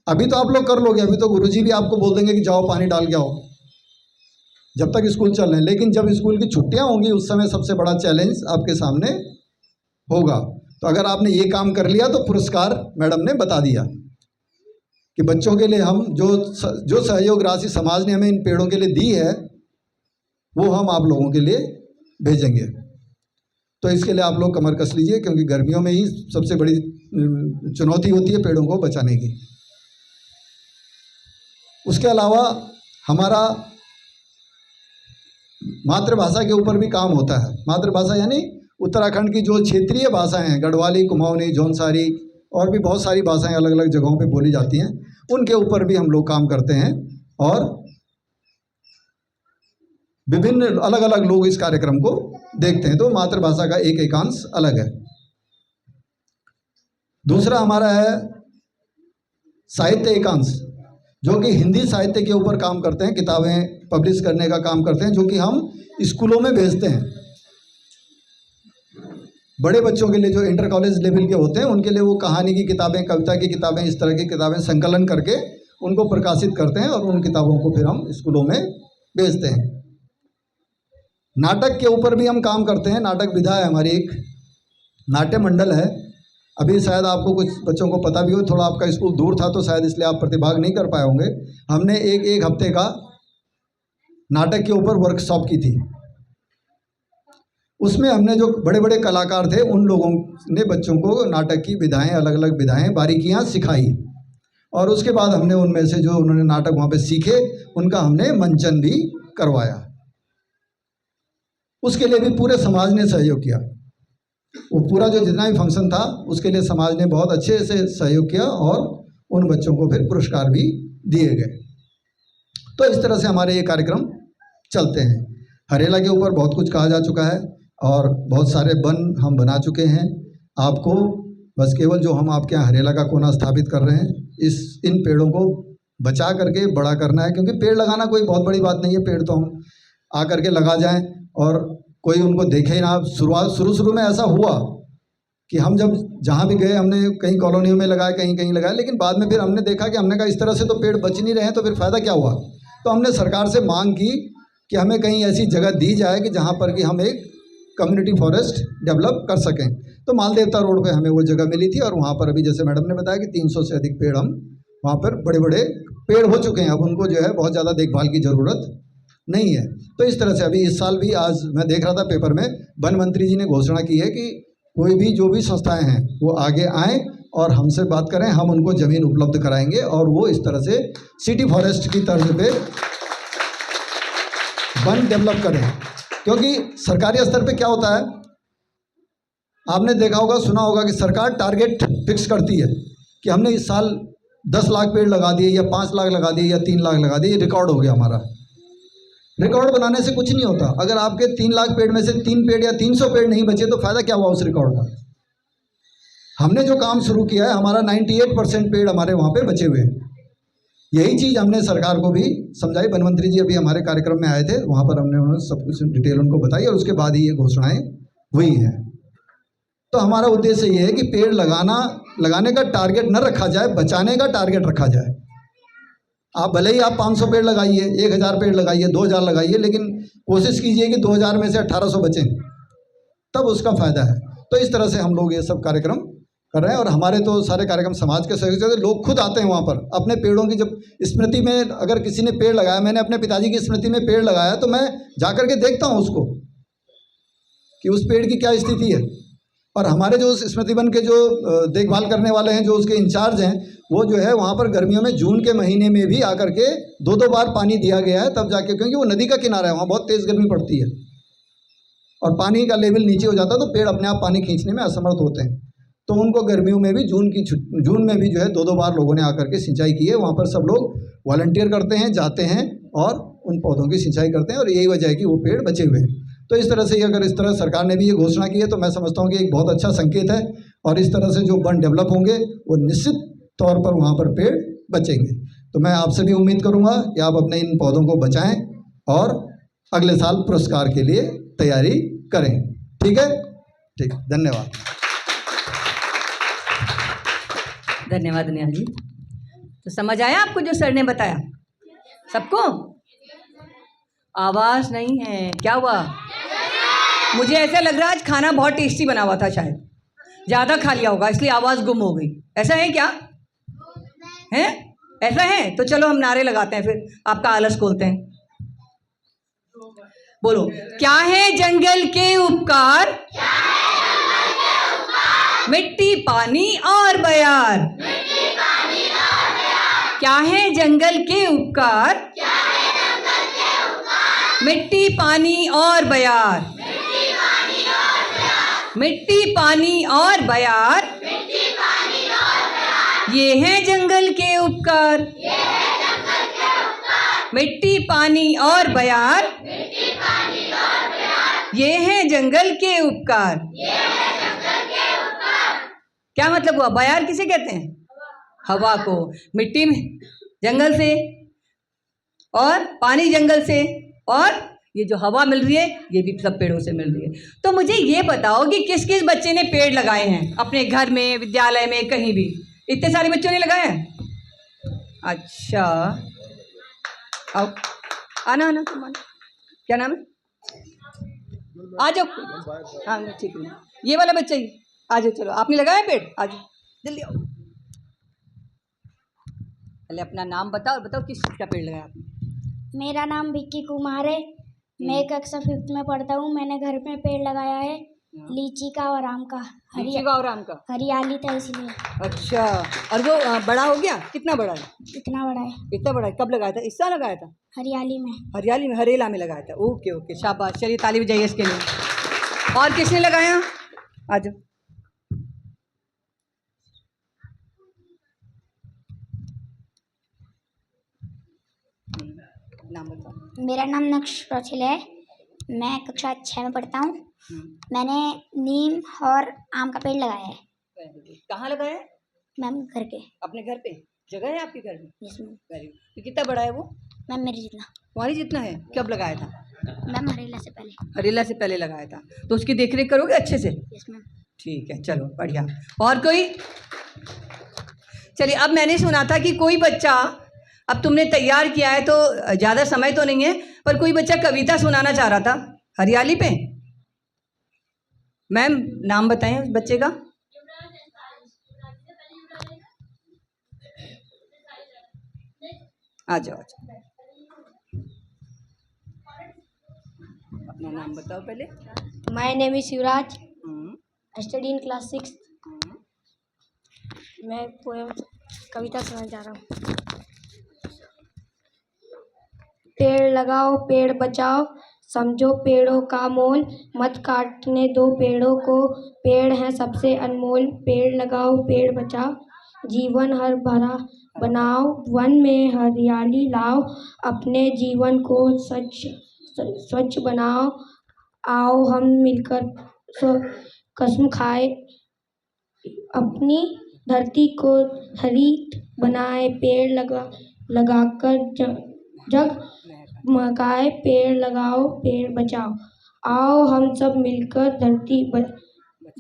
अभी तो आप लोग कर लोगे, अभी तो गुरुजी भी आपको बोल देंगे कि जाओ पानी डाल के आओ, जब तक स्कूल चल रहे हैं। लेकिन जब स्कूल की छुट्टियां होंगी उस समय सबसे बड़ा चैलेंज आपके सामने होगा। तो अगर आपने ये काम कर लिया तो पुरस्कार मैडम ने बता दिया कि बच्चों के लिए हम जो सहयोग राशि समाज ने हमें इन पेड़ों के लिए दी है वो हम आप लोगों के लिए भेजेंगे। तो इसके लिए आप लोग कमर कस लीजिए, क्योंकि गर्मियों में ही सबसे बड़ी चुनौती होती है पेड़ों को बचाने की। उसके अलावा हमारा मातृभाषा के ऊपर भी काम होता है। मातृभाषा यानी उत्तराखंड की जो क्षेत्रीय भाषाएं हैं, गढ़वाली, कुमाऊनी, जौनसारी और भी बहुत सारी भाषाएं अलग अलग जगहों पे बोली जाती हैं, उनके ऊपर भी हम लोग काम करते हैं और विभिन्न अलग अलग लोग इस कार्यक्रम को देखते हैं। तो मातृभाषा का एक एकांश अलग है। दूसरा हमारा है साहित्य एकांश, जो कि हिंदी साहित्य के ऊपर काम करते हैं, किताबें पब्लिश करने का काम करते हैं, जो कि हम स्कूलों में भेजते हैं। बड़े बच्चों के लिए जो इंटर कॉलेज लेवल के होते हैं उनके लिए वो कहानी की किताबें, कविता की किताबें, इस तरह की किताबें संकलन करके उनको प्रकाशित करते हैं और उन किताबों को फिर हम स्कूलों में भेजते हैं। नाटक के ऊपर भी हम काम करते हैं। नाटक विधा है हमारी, एक नाट्य मंडल है। अभी शायद आपको कुछ बच्चों को पता भी हो, थोड़ा आपका स्कूल दूर था तो शायद इसलिए आप प्रतिभाग नहीं कर पाए होंगे। हमने एक हफ्ते का नाटक के ऊपर वर्कशॉप की थी। उसमें हमने जो बड़े बड़े कलाकार थे उन लोगों ने बच्चों को नाटक की विधाएं, अलग अलग विधाएं, बारीकियां सिखाई और उसके बाद हमने उनमें से जो उन्होंने नाटक वहाँ पे सीखे उनका हमने मंचन भी करवाया। उसके लिए भी पूरे समाज ने सहयोग किया। वो पूरा जो जितना भी फंक्शन था उसके लिए समाज ने बहुत अच्छे से सहयोग किया और उन बच्चों को फिर पुरस्कार भी दिए गए। तो इस तरह से हमारे ये कार्यक्रम चलते हैं। हरेला के ऊपर बहुत कुछ कहा जा चुका है और बहुत सारे वन हम बना चुके हैं। आपको बस केवल जो हम आपके यहाँ हरेला का कोना स्थापित कर रहे हैं, इन पेड़ों को बचा करके बड़ा करना है, क्योंकि पेड़ लगाना कोई बहुत बड़ी बात नहीं है। पेड़ तो हम आ करके लगा जाएं और कोई उनको देखे ही ना। शुरू में ऐसा हुआ कि हम जब जहाँ भी गए हमने कहीं कॉलोनियों में लगाए, कहीं कहीं लगाए, लेकिन बाद में फिर हमने देखा कि हमने कहा इस तरह से तो पेड़ बच नहीं रहे हैं, तो फिर फ़ायदा क्या हुआ। तो हमने सरकार से मांग की कि हमें कहीं ऐसी जगह दी जाए कि जहाँ पर कि हम एक कम्युनिटी फॉरेस्ट डेवलप कर सकें। तो मालदेवता रोड पे हमें वो जगह मिली थी और वहाँ पर अभी जैसे मैडम ने बताया कि 300 से अधिक पेड़ हम वहाँ पर बड़े बड़े पेड़ हो चुके हैं। अब उनको जो है बहुत ज़्यादा देखभाल की ज़रूरत नहीं है। तो इस तरह से अभी इस साल भी, आज मैं देख रहा था पेपर में, वन मंत्री जी ने घोषणा की है कि कोई भी जो भी संस्थाएं हैं वो आगे आएँ और हमसे बात करें, हम उनको ज़मीन उपलब्ध कराएंगे और वो इस तरह से सिटी फॉरेस्ट की तर्ज पे वन डेवलप करें। क्योंकि सरकारी स्तर पे क्या होता है, आपने देखा होगा, सुना होगा कि सरकार टारगेट फिक्स करती है कि हमने इस साल 10 लाख पेड़ लगा दिए या 5 लाख लगा दिए या 3 लाख लगा दिए, रिकॉर्ड हो गया हमारा। रिकॉर्ड बनाने से कुछ नहीं होता। अगर आपके 3 लाख पेड़ में से 3 पेड़ या 300 पेड़ नहीं बचे तो फ़ायदा क्या हुआ उस रिकॉर्ड का। हमने जो काम शुरू किया है, हमारा 98% पेड़ हमारे वहाँ पे बचे हुए हैं। यही चीज़ हमने सरकार को भी समझाई। वन मंत्री जी अभी हमारे कार्यक्रम में आए थे, वहाँ पर हमने उन्हें सब कुछ डिटेल उनको बताई और उसके बाद ही ये घोषणाएं हुई हैं। तो हमारा उद्देश्य ये है कि पेड़ लगाने का टारगेट न रखा जाए, बचाने का टारगेट रखा जाए। आप भले ही आप 500 पेड़ लगाइए, 1000 पेड़ लगाइए, 2000 लगाइए, लेकिन कोशिश कीजिए कि 2000 में से 1800 बचें, तब उसका फ़ायदा है। तो इस तरह से हम लोग ये सब कार्यक्रम कर रहे हैं। और हमारे तो सारे कार्यक्रम समाज के सहयोग से, लोग खुद आते हैं वहाँ पर अपने पेड़ों की जब स्मृति में, अगर किसी ने पेड़ लगाया, मैंने अपने पिताजी की स्मृति में पेड़ लगाया, तो मैं जा कर के देखता हूँ उसको कि उस पेड़ की क्या स्थिति है। और हमारे जो उस स्मृति वन के जो देखभाल करने वाले हैं, जो उसके इंचार्ज हैं, वो जो है वहाँ पर गर्मियों में जून के महीने में भी आकर के 2-2 बार पानी दिया गया है, तब जाके, क्योंकि वो नदी का किनारा है, वहाँ बहुत तेज़ गर्मी पड़ती है और पानी का लेवल नीचे हो जाता है, तो पेड़ अपने आप पानी खींचने में असमर्थ होते हैं। तो उनको गर्मियों में भी जून में भी जो है 2-2 बार लोगों ने आकर के सिंचाई की है। वहाँ पर सब लोग वॉलंटियर करते हैं, जाते हैं और उन पौधों की सिंचाई करते हैं, और यही वजह है कि वो पेड़ बचे हुए हैं। तो इस तरह से अगर इस तरह सरकार ने भी ये घोषणा की है, तो मैं समझता हूँ कि एक बहुत अच्छा संकेत है। और इस तरह से जो वन डेवलप होंगे, वो निश्चित तौर पर वहाँ पर पेड़ बचेंगे। तो मैं आपसे भी उम्मीद करूँगा कि आप अपने इन पौधों को बचाएं और अगले साल पुरस्कार के लिए तैयारी करें। ठीक है? ठीक, धन्यवाद। धन्यवाद नेहा जी। तो समझ आया आपको जो सर ने बताया? सबको आवाज़ नहीं है, क्या हुआ? मुझे ऐसा लग रहा है आज खाना बहुत टेस्टी बना हुआ था, शायद ज़्यादा खा लिया होगा, इसलिए आवाज़ गुम हो गई। ऐसा है क्या? है ऐसा है? तो चलो हम नारे लगाते हैं, फिर आपका आलस खोलते हैं। बोलो, क्या है जंगल के उपकार? मिट्टी, पानी और बयार। क्या है जंगल के उपकार? मिट्टी, पानी और बयार। मिट्टी, पानी और बयार, ये है जंगल के उपकार। मिट्टी, पानी और बयार, ये है जंगल के उपकार। क्या मतलब हुआ? बयार किसे कहते हैं? हवा को। मिट्टी में जंगल से, और पानी जंगल से, और ये जो हवा मिल रही है ये भी सब पेड़ों से मिल रही है। तो मुझे ये बताओ कि किस किस बच्चे ने पेड़ लगाए हैं अपने घर में, विद्यालय में, कहीं भी? इतने सारे बच्चों ने लगाए हैं? अच्छा, आओ, आना आना, तुम आना। क्या नाम है? आ जाओ। हाँ ठीक है, ये वाला बच्चा ही, आ जाओ। चलो, आपने लगाया पेड़? आ जाओ, जल्दी आओ। पहले अपना नाम बताओ और बताओ किस चीज़ का पेड़ लगाया आपने। मेरा नाम विक्की कुमार है। मैं कक्षा 5th में पढ़ता हूँ। मैंने घर में पेड़ लगाया है, लीची का और आम का। लीची का और आम का? हरियाली था इसलिए। अच्छा, और वो बड़ा हो गया? कितना बड़ा है? इतना बड़ा है। इतना बड़ा है? कब लगाया था? इस साल लगाया था? हरियाली में। हरियाली में, हरेला में लगाया था। ओके ओके, शाबाश, चलिए ताली बजाइए इसके लिए। और किसने लगाया? आ जाओ। नाम बताओ। मेरा नाम नक्श प्रचिल है। मैं कक्षा 6 में पढ़ता हूँ। मैंने नीम और आम का पेड़ लगाया है। कहाँ लगाया है? मैम घर के। अपने घर पे जगह है आपके घर में? Yes ma'am. Very good. तो कितना बड़ा है वो? मैम मेरे जितना। तुम्हारी जितना है? कब लगाया था? मैम हरेला से पहले। हरेला से पहले लगाया था, तो उसकी देखरेख करोगे अच्छे से? Yes ma'am. ठीक है, चलो बढ़िया। और कोई? चलिए, अब मैंने सुना था कि कोई बच्चा, अब तुमने तैयार किया है तो ज़्यादा समय तो नहीं है, पर कोई बच्चा कविता सुनाना चाह रहा था हरियाली पे। मैम नाम बताएं उस बच्चे का। आ जाओ आ जाओ, अपना नाम बताओ पहले। My name is Shivraj. Study in class 6। मैं पोएम कविता सुनाना चाह रहा हूँ। पेड़ लगाओ पेड़ बचाओ, समझो पेड़ों का मोल, मत काटने दो पेड़ों को, पेड़ हैं सबसे अनमोल। पेड़ लगाओ पेड़ बचाओ, जीवन हर भरा बनाओ, वन में हरियाली लाओ, अपने जीवन को स्वच्छ बनाओ। आओ हम मिलकर कसम खाए, अपनी धरती को हरित बनाए, पेड़ लगाकर जग मकाए, पेड़ लगाओ पेड़ बचाओ। आओ हम सब मिलकर धरती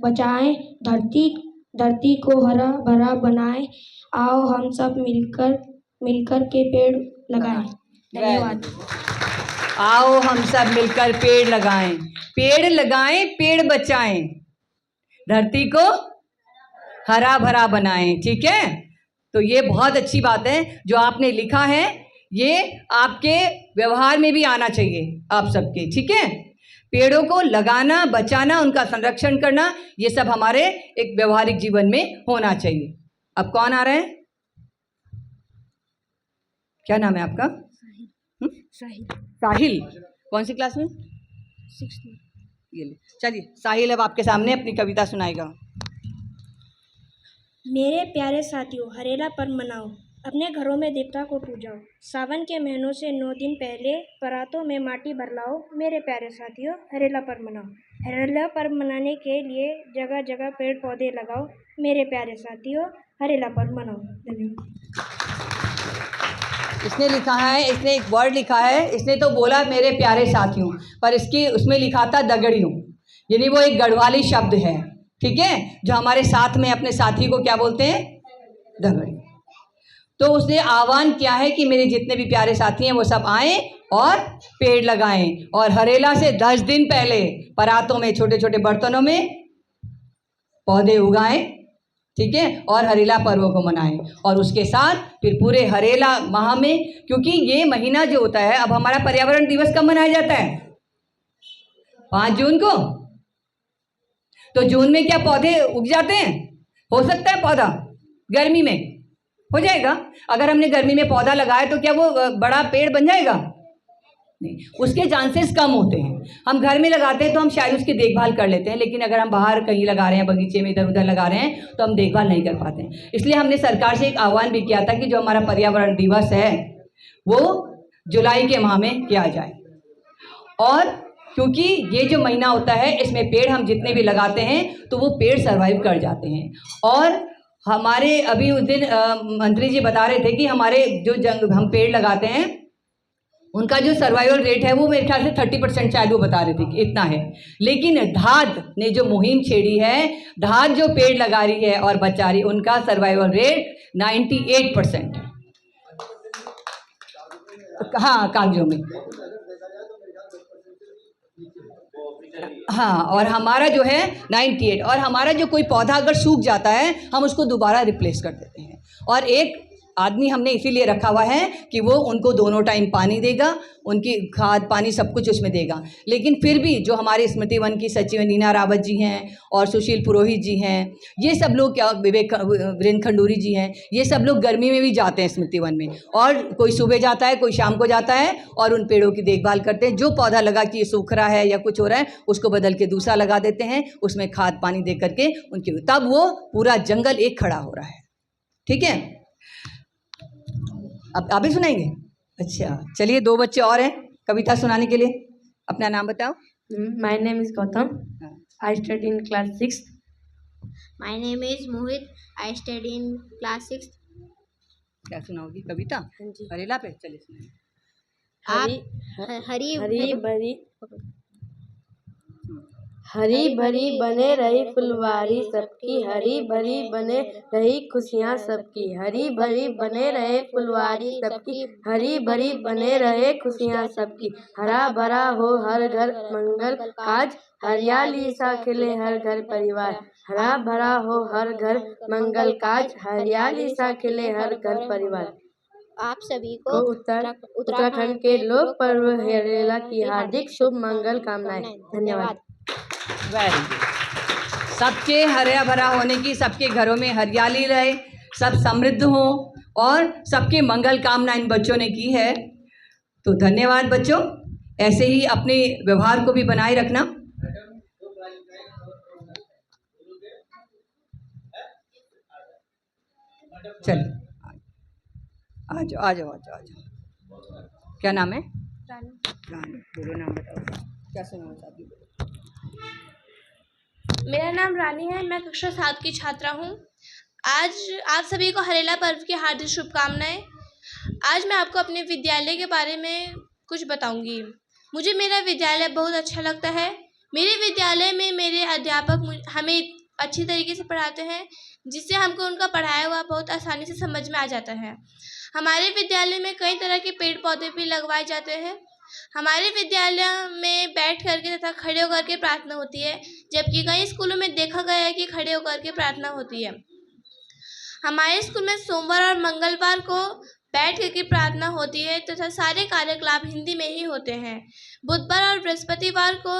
बचाएं, धरती धरती को हरा भरा बनाएं। आओ हम सब मिलकर के पेड़ लगाएं। धन्यवाद। आओ हम सब मिलकर पेड़ लगाएं, पेड़ लगाएं, पेड़ बचाएं, धरती को हरा भरा बनाएं। ठीक है, तो ये बहुत अच्छी बात है जो आपने लिखा है, ये आपके व्यवहार में भी आना चाहिए आप सबके। ठीक है, पेड़ों को लगाना, बचाना, उनका संरक्षण करना, ये सब हमारे एक व्यवहारिक जीवन में होना चाहिए। अब कौन आ रहे हैं? क्या नाम है आपका? साहिल। कौन सी क्लास में? 6th। ये ले, चलिए साहिल अब आपके सामने अपनी कविता सुनाएगा। मेरे प्यारे साथियों, हरेला पर्व मनाओ, अपने घरों में देवता को पूजाओ। सावन के महीनों से 9 दिन पहले परातों में माटी भर लाओ। मेरे प्यारे साथियों, हरेला पर्व मनाओ। हरेला पर्व मनाने के लिए जगह जगह पेड़ पौधे लगाओ। मेरे प्यारे साथियों, हरेला पर्व मनाओ। धन्यवाद। इसने लिखा है, इसने एक वर्ड लिखा है, इसने तो बोला मेरे प्यारे साथियों, पर इसकी उसमें लिखा था दगड़ियों, यानी वो एक गढ़वाली शब्द है। ठीक है, जो हमारे साथ में अपने साथी को क्या बोलते हैं? दगड़ी। तो उसने आह्वान किया है कि मेरे जितने भी प्यारे साथी हैं वो सब आएं और पेड़ लगाएं, और हरेला से 10 दिन पहले परातों में, छोटे छोटे बर्तनों में पौधे उगाएं। ठीक है, और हरेला पर्व को मनाएं, और उसके साथ फिर पूरे हरेला माह में, क्योंकि ये महीना जो होता है, अब हमारा पर्यावरण दिवस कब मनाया जाता है? 5 जून को। तो जून में क्या पौधे उग जाते हैं? हो सकता है पौधा गर्मी में हो जाएगा। अगर हमने गर्मी में पौधा लगाया तो क्या वो बड़ा पेड़ बन जाएगा? नहीं, उसके चांसेस कम होते हैं। हम घर में लगाते हैं तो हम शायद उसकी देखभाल कर लेते हैं, लेकिन अगर हम बाहर कहीं लगा रहे हैं, बगीचे में इधर उधर लगा रहे हैं, तो हम देखभाल नहीं कर पाते हैं। इसलिए हमने सरकार से एक आह्वान भी किया था कि जो हमारा पर्यावरण दिवस है वो जुलाई के माह में किया जाए। और क्योंकि ये जो महीना होता है, इसमें पेड़ हम जितने भी लगाते हैं तो वो पेड़ सर्वाइव कर जाते हैं। और हमारे अभी उस दिन मंत्री जी बता रहे थे कि हमारे जो हम पेड़ लगाते हैं उनका जो सर्वाइवल रेट है वो मेरे ख्याल से 30% शायद वो बता रहे थे कि इतना है। लेकिन धाद ने जो मुहिम छेड़ी है, धाद जो पेड़ लगा रही है और बचा रही, उनका सर्वाइवल रेट 98% है। हाँ, कागजों में। हाँ, और हमारा जो है 98। और हमारा जो कोई पौधा अगर सूख जाता है हम उसको दोबारा रिप्लेस कर देते हैं। और एक आदमी हमने इसीलिए रखा हुआ है कि वो उनको दोनों टाइम पानी देगा, उनकी खाद पानी सब कुछ उसमें देगा। लेकिन फिर भी जो हमारे स्मृति वन की सचिव नीना रावत जी हैं और सुशील पुरोहित जी हैं, ये सब लोग, क्या वीरेंद्र खंडूरी जी हैं, ये सब लोग गर्मी में भी जाते हैं स्मृति वन में, और कोई सुबह जाता है, कोई शाम को जाता है, और उन पेड़ों की देखभाल करते हैं। जो पौधा लगा कि ये सूख रहा है या कुछ हो रहा है, उसको बदल के दूसरा लगा देते हैं, उसमें खाद पानी दे करके उनकी, तब वो पूरा जंगल एक खड़ा हो रहा है। ठीक है, अब आप भी सुनाएंगे? अच्छा, चलिए 2 बच्चे और हैं कविता सुनाने के लिए। अपना नाम बताओ। My name is Gautam. I study in class 6th. My name is Mohit. I study in class 6th. क्या सुनाओगी कविता? हरेला पे? चलिए सुनाइए। आप हरी भरी बने रही फुलवारी सबकी, हरी भरी बने रही खुशियाँ सबकी, हरी भरी बने रहे फुलवारी सबकी, हरी भरी बने रहे खुशियाँ सबकी, हरा भरा हो हर घर मंगल काज, हरियाली सा खिले हर घर परिवार, हरा भरा हो हर घर मंगल काज, हरियाली सा खिले हर घर परिवार। आप सभी को उत्तराखंड के लोक पर्व हरेला की हार्दिक शुभ मंगल कामनाएं। धन्यवाद। Very good. सबके हरा भरा होने की, सबके घरों में हरियाली रहे, सब समृद्ध हों, और सबके मंगल कामना इन बच्चों ने की है। तो धन्यवाद बच्चों, ऐसे ही अपने व्यवहार को भी बनाए रखना। चलिए आ जाओ आ जाओ आ जाओ आ जाओ। क्या नाम है? रानी। बोलो नाम बताओ, क्या सुनाना चाहती हो? मेरा नाम रानी है, मैं कक्षा 7 की छात्रा हूँ। आज आप सभी को हरेला पर्व की हार्दिक शुभकामनाएं। आज मैं आपको अपने विद्यालय के बारे में कुछ बताऊंगी। मुझे मेरा विद्यालय बहुत अच्छा लगता है। मेरे विद्यालय में मेरे अध्यापक हमें अच्छी तरीके से पढ़ाते हैं, जिससे हमको उनका पढ़ाया हुआ बहुत आसानी से समझ में आ जाता है। हमारे विद्यालय में कई तरह के पेड़ पौधे भी लगवाए जाते हैं। हमारे विद्यालय में बैठ करके तथा खड़े होकर के प्रार्थना होती है, जबकि कई स्कूलों में देखा गया है कि खड़े होकर के प्रार्थना होती है। हमारे स्कूल में सोमवार और मंगलवार को बैठ करके प्रार्थना होती है तथा सारे कार्यकलाप हिंदी में ही होते हैं। बुधवार और बृहस्पतिवार को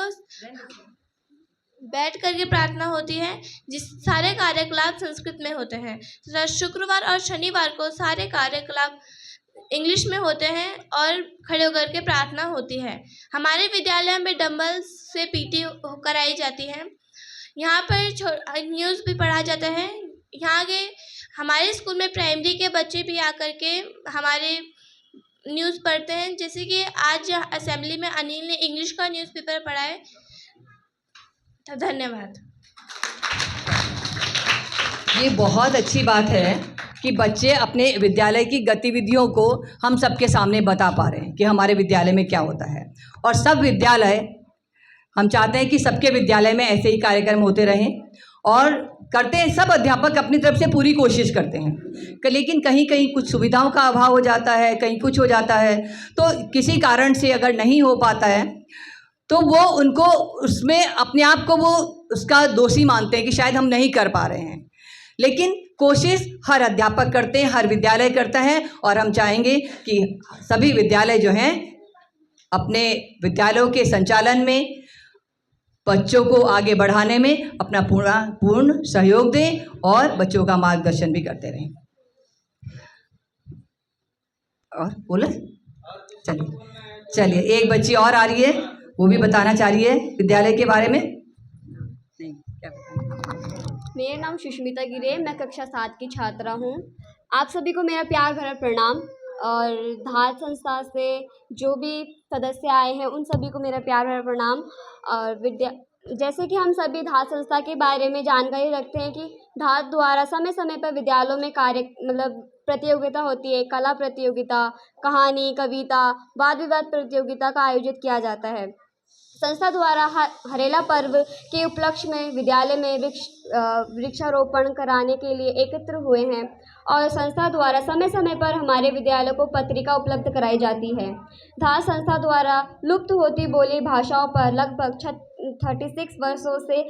बैठ करके प्रार्थना होती है, जिस सारे कार्यकलाप संस्कृत में होते हैं तथा शुक्रवार और शनिवार को सारे कार्यकलाप इंग्लिश में होते हैं और खड़े होकर के प्रार्थना होती है। हमारे विद्यालय में डंबल से पीटी कराई जाती है। यहाँ पर न्यूज़ भी पढ़ा जाता है। यहाँ के हमारे स्कूल में प्राइमरी के बच्चे भी आकर के हमारे न्यूज़ पढ़ते हैं, जैसे कि आज असेंबली में अनिल ने इंग्लिश का न्यूज़पेपर पढ़ा है। तो धन्यवाद। ये बहुत अच्छी बात है कि बच्चे अपने विद्यालय की गतिविधियों को हम सबके सामने बता पा रहे हैं कि हमारे विद्यालय में क्या होता है। और सब विद्यालय, हम चाहते हैं कि सबके विद्यालय में ऐसे ही कार्यक्रम होते रहें और करते हैं। सब अध्यापक अपनी तरफ से पूरी कोशिश करते हैं, लेकिन कहीं कहीं कुछ सुविधाओं का अभाव हो जाता है, कहीं कुछ हो जाता है। तो किसी कारण से अगर नहीं हो पाता है तो वो उनको उसमें अपने आप को वो उसका दोषी मानते हैं कि शायद हम नहीं कर पा रहे हैं। लेकिन कोशिश हर अध्यापक करते हैं, हर विद्यालय करता है। और हम चाहेंगे कि सभी विद्यालय जो हैं अपने विद्यालयों के संचालन में बच्चों को आगे बढ़ाने में अपना पूर्ण सहयोग दें और बच्चों का मार्गदर्शन भी करते रहें। और बोला, चलिए एक बच्ची और आ रही है, वो भी बताना चाह रही है विद्यालय के बारे में। नहीं, क्या बताना? मेरा नाम सुष्मिता गिरे, मैं कक्षा 7 की छात्रा हूँ। आप सभी को मेरा प्यार भरा प्रणाम। और धार संस्था से जो भी सदस्य आए हैं उन सभी को मेरा प्यार भरा प्रणाम। और जैसे कि हम सभी धार संस्था के बारे में जानकारी रखते हैं कि धार द्वारा समय समय पर विद्यालयों में प्रतियोगिता होती है। कला प्रतियोगिता, कहानी, कविता, वाद विवाद प्रतियोगिता का आयोजित किया जाता है। संस्था द्वारा हरेला पर्व के उपलक्ष्य में विद्यालय में वृक्षारोपण कराने के लिए एकत्र हुए हैं। और संस्था द्वारा समय समय पर हमारे विद्यालय को पत्रिका उपलब्ध कराई जाती है। धार संस्था द्वारा लुप्त होती बोली भाषाओं पर लगभग 36 वर्षों से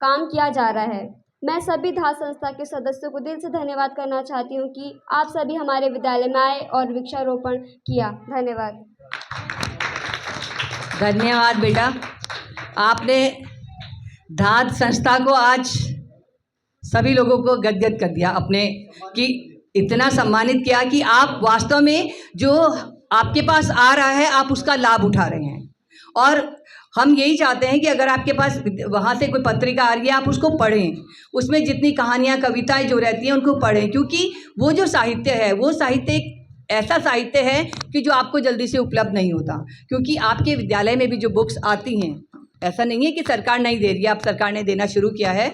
काम किया जा रहा है। मैं सभी धार संस्था के सदस्यों को दिल से धन्यवाद करना चाहती हूँ कि आप सभी हमारे विद्यालय में आए और वृक्षारोपण किया। धन्यवाद। धन्यवाद बेटा, आपने धार संस्था को आज सभी लोगों को गदगद कर दिया अपने, कि इतना सम्मानित किया कि आप वास्तव में जो आपके पास आ रहा है आप उसका लाभ उठा रहे हैं। और हम यही चाहते हैं कि अगर आपके पास वहाँ से कोई पत्रिका आ रही है आप उसको पढ़ें, उसमें जितनी कहानियाँ कविताएं जो रहती हैं उनको पढ़ें, क्योंकि वो जो साहित्य है वो साहित्य एक ऐसा साहित्य है कि जो आपको जल्दी से उपलब्ध नहीं होता। क्योंकि आपके विद्यालय में भी जो बुक्स आती हैं, ऐसा नहीं है कि सरकार नहीं दे रही है, अब सरकार ने देना शुरू किया है,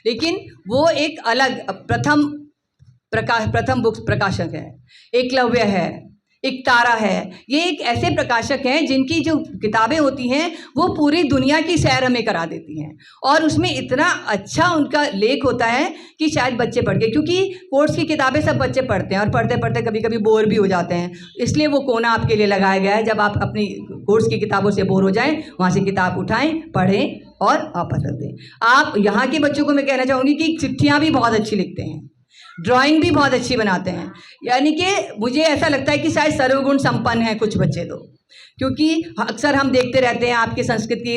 लेकिन वो एक अलग प्रथम बुक्स प्रकाशक है, एकलव्य है, एक तारा है। ये एक ऐसे प्रकाशक हैं जिनकी जो किताबें होती हैं वो पूरी दुनिया की सैर हमें करा देती हैं। और उसमें इतना अच्छा उनका लेख होता है कि शायद बच्चे पढ़ के, क्योंकि कोर्स की किताबें सब बच्चे पढ़ते हैं और पढ़ते पढ़ते कभी कभी बोर भी हो जाते हैं। इसलिए वो कोना आपके लिए लगाया गया है, जब आप अपनी कोर्स की किताबों से बोर हो जाएं वहाँ से किताब उठाएं, पढ़ें और वापस रख दें। आप यहाँ के बच्चों को मैं कहना चाहूँगी कि चिट्ठियाँ भी बहुत अच्छी लिखते हैं, ड्राइंग भी बहुत अच्छी बनाते हैं। यानी कि मुझे ऐसा लगता है कि शायद सर्वगुण संपन्न हैं कुछ बच्चे तो, क्योंकि अक्सर हम देखते रहते हैं आपके संस्कृत की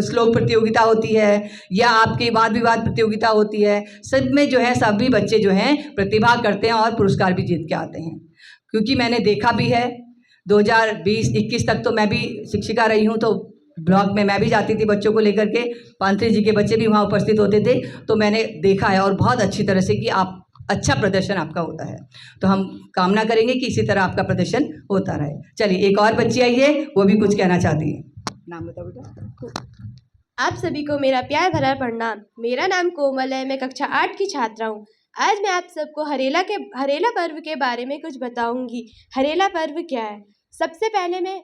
श्लोक प्रतियोगिता होती है या आपकी वाद विवाद प्रतियोगिता होती है, सब में जो है सभी बच्चे जो हैं प्रतिभा करते हैं और पुरस्कार भी जीत के आते हैं। क्योंकि मैंने देखा भी है 2020-21 तक तो मैं भी शिक्षिका रही हूँ, तो ब्लॉक में मैं भी जाती थी बच्चों को लेकर के, पांथरी जी के बच्चे भी वहाँ उपस्थित होते थे, तो मैंने देखा है और बहुत अच्छी तरह से कि आप अच्छा प्रदर्शन आपका होता है। तो हम कामना करेंगे कि इसी तरह आपका प्रदर्शन होता रहे। चलिए एक और बच्ची आई है, वो भी कुछ कहना चाहती है। नाम बताओ बेटा। आप सभी को मेरा प्यार भरा प्रणाम। मेरा नाम कोमल है, मैं कक्षा 8 की छात्रा हूँ। आज मैं आप सबको हरेला पर्व के बारे में कुछ बताऊंगी। हरेला पर्व क्या है? सबसे पहले मैं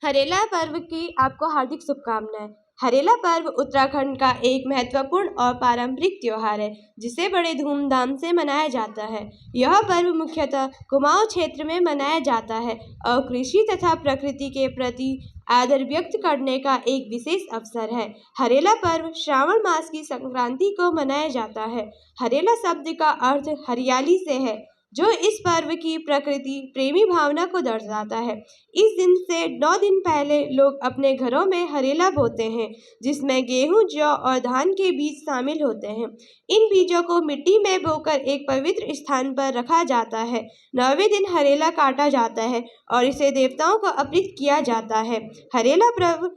हरेला पर्व की आपको हार्दिक शुभकामनाएं। हरेला पर्व उत्तराखंड का एक महत्वपूर्ण और पारंपरिक त्योहार है जिसे बड़े धूमधाम से मनाया जाता है। यह पर्व मुख्यतः कुमाऊं क्षेत्र में मनाया जाता है और कृषि तथा प्रकृति के प्रति आदर व्यक्त करने का एक विशेष अवसर है। हरेला पर्व श्रावण मास की संक्रांति को मनाया जाता है। हरेला शब्द का अर्थ हरियाली से है, जो इस पर्व की प्रकृति प्रेमी भावना को दर्शाता है। इस दिन से 9 दिन पहले लोग अपने घरों में हरेला बोते हैं, जिसमें गेहूं, जौ और धान के बीज शामिल होते हैं। इन बीजों को मिट्टी में बोकर एक पवित्र स्थान पर रखा जाता है। 9वें दिन हरेला काटा जाता है और इसे देवताओं को अर्पित किया जाता है। हरेला पर्व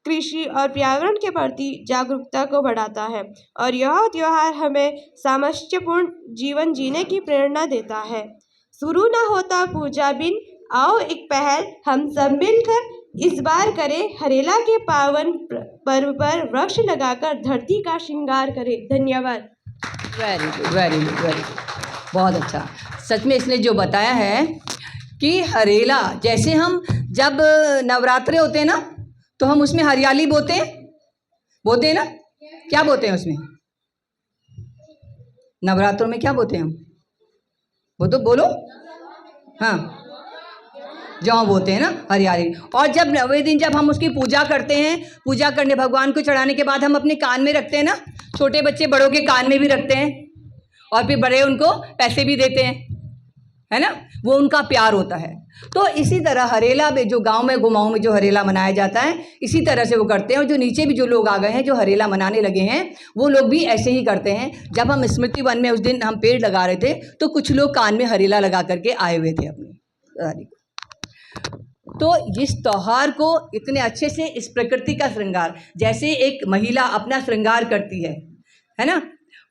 कृषि और पर्यावरण के प्रति जागरूकता को बढ़ाता है और यह त्योहार हमें सामंजस्यपूर्ण जीवन जीने की प्रेरणा देता है। शुरू न होता पूजा बिन, आओ एक पहल हम सब मिलकर इस बार करें। हरेला के पावन पर्व पर वृक्ष लगाकर धरती का श्रृंगार करें। धन्यवाद। Very good, very good, very good, बहुत अच्छा। सच में इसने जो बताया है कि हरेला, जैसे हम जब नवरात्रे होते हैं ना, तो हम उसमें हरियाली बोते हैं ना। क्या बोते हैं उसमें? नवरात्रों में क्या बोते हैं हम? वो तो बोलो। हाँ, जौ बोते हैं ना, हरियाली। और जब 9वें दिन जब हम उसकी पूजा करते हैं, पूजा करने भगवान को चढ़ाने के बाद हम अपने कान में रखते हैं ना, छोटे बच्चे बड़ों के कान में भी रखते हैं और फिर बड़े उनको पैसे भी देते हैं, है ना। वो उनका प्यार होता है। तो इसी तरह हरेला में जो गांव में गुमाऊं में जो हरेला मनाया जाता है, इसी तरह से वो करते हैं। और जो नीचे भी जो लोग आ गए हैं जो हरेला मनाने लगे हैं, वो लोग भी ऐसे ही करते हैं। जब हम स्मृति वन में उस दिन हम पेड़ लगा रहे थे, तो कुछ लोग कान में हरेला लगा करके आए हुए थे अपनी। तो इस त्योहार को इतने अच्छे से, इस प्रकृति का श्रृंगार, जैसे एक महिला अपना श्रृंगार करती है ना।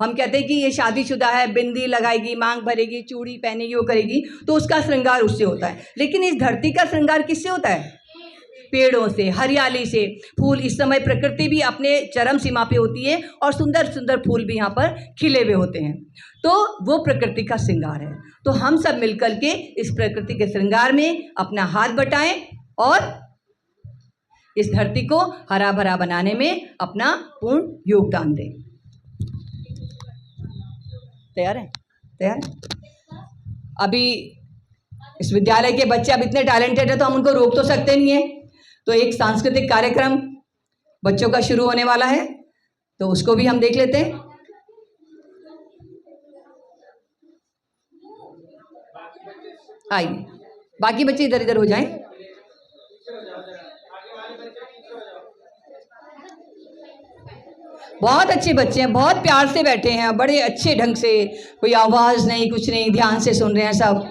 हम कहते हैं कि ये शादीशुदा है, बिंदी लगाएगी, मांग भरेगी, चूड़ी पहनेगी, वो करेगी, तो उसका श्रृंगार उससे होता है। लेकिन इस धरती का श्रृंगार किससे होता है? पेड़ों से, हरियाली से। फूल, इस समय प्रकृति भी अपने चरम सीमा पे होती है और सुंदर सुंदर फूल भी यहाँ पर खिले हुए होते हैं। तो वो प्रकृति का श्रृंगार है। तो हम सब मिलकर के इस प्रकृति के श्रृंगार में अपना हाथ बटाएं और इस धरती को हरा भरा बनाने में अपना पूर्ण योगदान दें। तैयार है? तैयार है? अभी इस विद्यालय के बच्चे अब इतने टैलेंटेड है, तो हम उनको रोक तो सकते नहीं है। तो एक सांस्कृतिक कार्यक्रम बच्चों का शुरू होने वाला है, तो उसको भी हम देख लेते हैं। आइए, बाकी बच्चे इधर इधर हो जाएं। बहुत अच्छे बच्चे हैं, बहुत प्यार से बैठे हैं, बड़े अच्छे ढंग से, कोई आवाज़ नहीं, कुछ नहीं, ध्यान से सुन रहे हैं सब।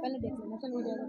पहले देख लेना, चलो हो जाएगा।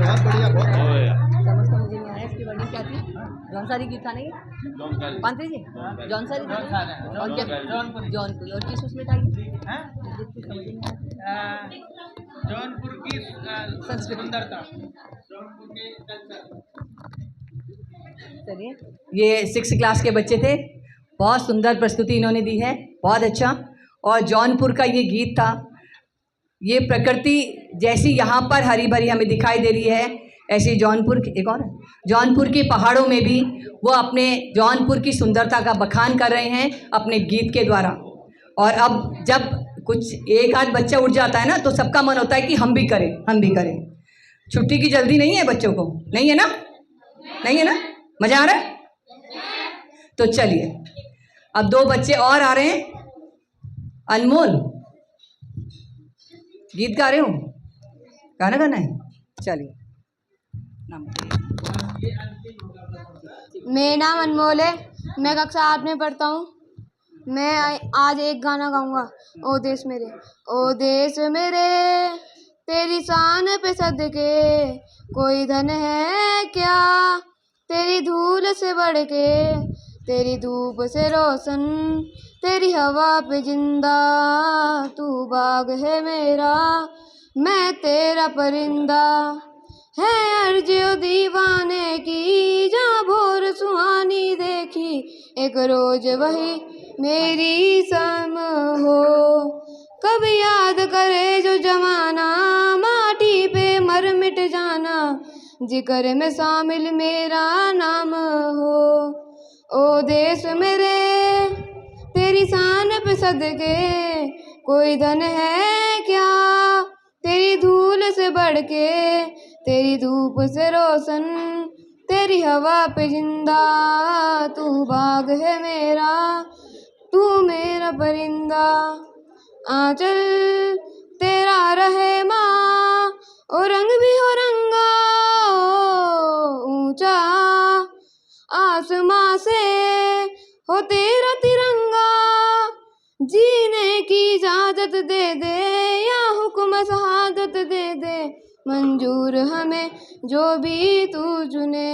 बहुत बढ़िया, बहुत समझता मुझे नहीं आया इसकी वर्डिंग क्या थी। जौनसारी गीत था नहीं, पांत्री जी जौनसारी था और जौनपुर और किस उसमें था जौनपुर की संस्कृति। सुंदरता। चलिए, ये 6th क्लास के बच्चे थे, बहुत सुंदर प्रस्तुति इन्होंने दी है, बहुत अच्छा। और जौनपुर का ये गीत था। ये प्रकृति जैसी यहाँ पर हरी भरी हमें दिखाई दे रही है, ऐसी जौनपुर एक और जौनपुर के पहाड़ों में भी वो अपने जौनपुर की सुंदरता का बखान कर रहे हैं अपने गीत के द्वारा। और अब जब कुछ एक आध बच्चा उठ जाता है ना, तो सबका मन होता है कि हम भी करें, हम भी करें। छुट्टी की जल्दी नहीं है बच्चों को, नहीं है ना, नहीं है ना, मजा आ रहा है। तो चलिए, अब 2 बच्चे और आ रहे हैं। अनमोल, गीत गा रहे हो, गाना गाना है, चलिए नाम बताइए। मेरा नाम अनमोल है, मैं कक्षा 8 में पढ़ता हूँ। मैं आज एक गाना गाऊंगा। ओ देश मेरे, ओ देश मेरे, तेरी शान पे सदके कोई धन है क्या, तेरी धूल से बढ़ के, तेरी धूप से रोशन, तेरी हवा पे जिंदा, तू बाग है मेरा, मैं तेरा परिंदा। है अर्ज़ दीवाने की जहाँ भोर सुहानी देखी, एक रोज वही मेरी सम हो। कब याद करे जो जमाना, माटी पे मर मिट जाना, जिक्र में शामिल मेरा नाम हो। ओ देश मेरे, तेरी शान पे सदके कोई धन है क्या, तेरी धूल से बढ़ के, तेरी धूप से रोशन, तेरी हवा पे जिंदा, तू बाग है मेरा, तू मेरा परिंदा। आंचल तेरा रहे माँ, ओ रंग भी हो रंगा, ऊंचा आसमां से हो तेरा तिरंगा, जीने की इजाजत दे दे या हुक्म शहादत दे दे, मंजूर हमें जो भी तू चुने।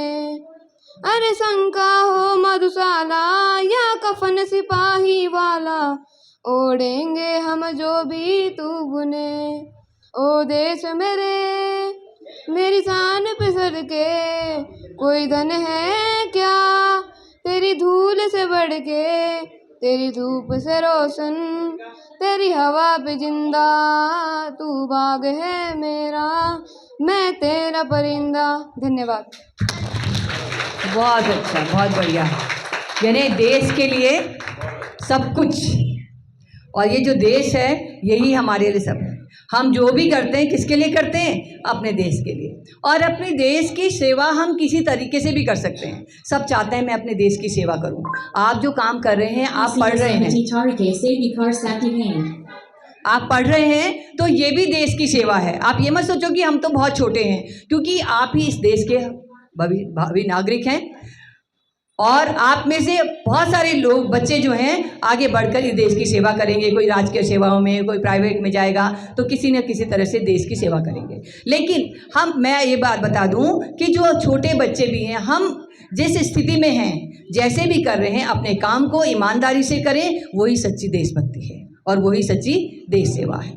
अरे शंका हो मधुशाला या कफन सिपाही वाला, ओढ़ेंगे हम जो भी तू बुने। ओ देश मेरे, मेरी शान पे सदके कोई धन है क्या, तेरी धूल से बढ़ के, तेरी धूप से रोशन, तेरी हवा पे जिंदा, तू बाग है मेरा, मैं तेरा परिंदा। धन्यवाद। बहुत अच्छा, बहुत बढ़िया। यानी देश के लिए सब कुछ, और ये जो देश है यही हमारे लिए सब है। हम जो भी करते हैं किसके लिए करते हैं, अपने देश के लिए। और अपने देश की सेवा हम किसी तरीके से भी कर सकते हैं। सब चाहते हैं मैं अपने देश की सेवा करूं। आप जो काम कर रहे हैं, आप पढ़ रहे हैं, आप पढ़ रहे हैं, तो ये भी देश की सेवा है। आप ये मत सोचो कि हम तो बहुत छोटे हैं, क्योंकि आप ही इस देश के भावी नागरिक हैं। और आप में से बहुत सारे लोग, बच्चे जो हैं, आगे बढ़कर इस देश की सेवा करेंगे। कोई राजकीय सेवाओं में, कोई प्राइवेट में जाएगा, तो किसी न किसी तरह से देश की सेवा करेंगे। लेकिन मैं ये बात बता दूं कि जो छोटे बच्चे भी हैं, हम जिस स्थिति में हैं, जैसे भी कर रहे हैं, अपने काम को ईमानदारी से करें, वही सच्ची देशभक्ति है और वही सच्ची देश सेवा है।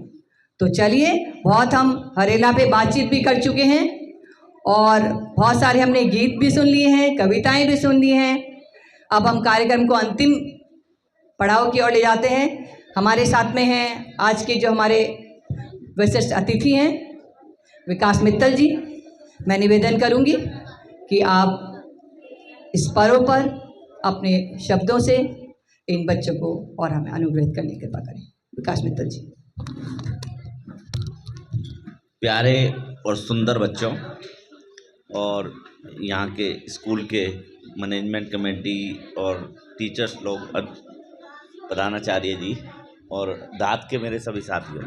तो चलिए, बहुत हम हरेला पे बातचीत भी कर चुके हैं और बहुत सारे हमने गीत भी सुन लिए हैं, कविताएं भी सुन ली हैं। अब हम कार्यक्रम को अंतिम पड़ाव की ओर ले जाते हैं। हमारे साथ में हैं आज के जो हमारे विशिष्ट अतिथि हैं, विकास मित्तल जी। मैं निवेदन करूंगी कि आप इस पर्व पर अपने शब्दों से इन बच्चों को और हमें अनुग्रहित करने की कृपा करें। विकास मित्तल जी। प्यारे और सुंदर बच्चों, और यहाँ के स्कूल के मैनेजमेंट कमेटी और टीचर्स लोग, राणाचार्य जी और दाद के मेरे सभी साथियों,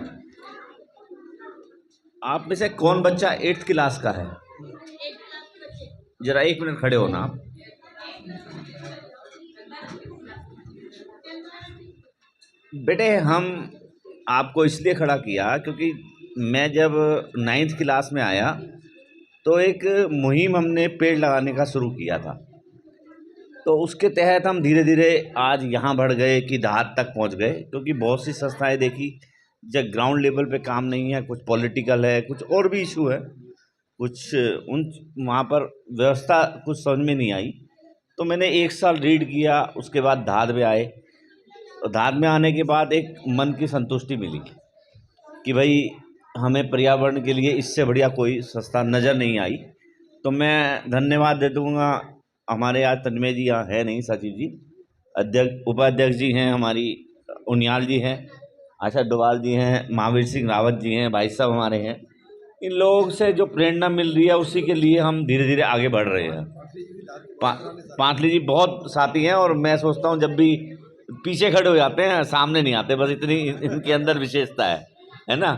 आप में से कौन बच्चा 8th क्लास का है? जरा 1 मिनट खड़े होना आप। बेटे, हम आपको इसलिए खड़ा किया क्योंकि मैं जब 9th क्लास में आया तो एक मुहिम हमने पेड़ लगाने का शुरू किया था। तो उसके तहत हम धीरे धीरे आज यहाँ बढ़ गए कि देहात तक पहुँच गए, क्योंकि बहुत सी संस्थाएं देखी जब ग्राउंड लेवल पे काम नहीं है, कुछ पॉलिटिकल है, कुछ और भी इशू है, कुछ उन वहाँ पर व्यवस्था कुछ समझ में नहीं आई। तो मैंने 1 साल रीड किया, उसके बाद देहात में आए। और देहात में आने के बाद एक मन की संतुष्टि मिली कि भाई हमें पर्यावरण के लिए इससे बढ़िया कोई संस्था नज़र नहीं आई। तो मैं धन्यवाद दे दूँगा, हमारे आज तन्मय जी यहाँ है नहीं, सचिव जी, अध्यक्ष उपाध्यक्ष जी हैं, हमारी उनियाल जी हैं, आशा डोभाल जी हैं, महावीर सिंह रावत जी हैं, भाई साहब हमारे हैं। इन लोगों से जो प्रेरणा मिल रही है उसी के लिए हम धीरे धीरे आगे बढ़ रहे हैं। पाटली जी बहुत साथी हैं और मैं सोचता हूँ जब भी पीछे खड़े हो जाते हैं, सामने नहीं आते, बस इतनी इनके अंदर विशेषता है ना।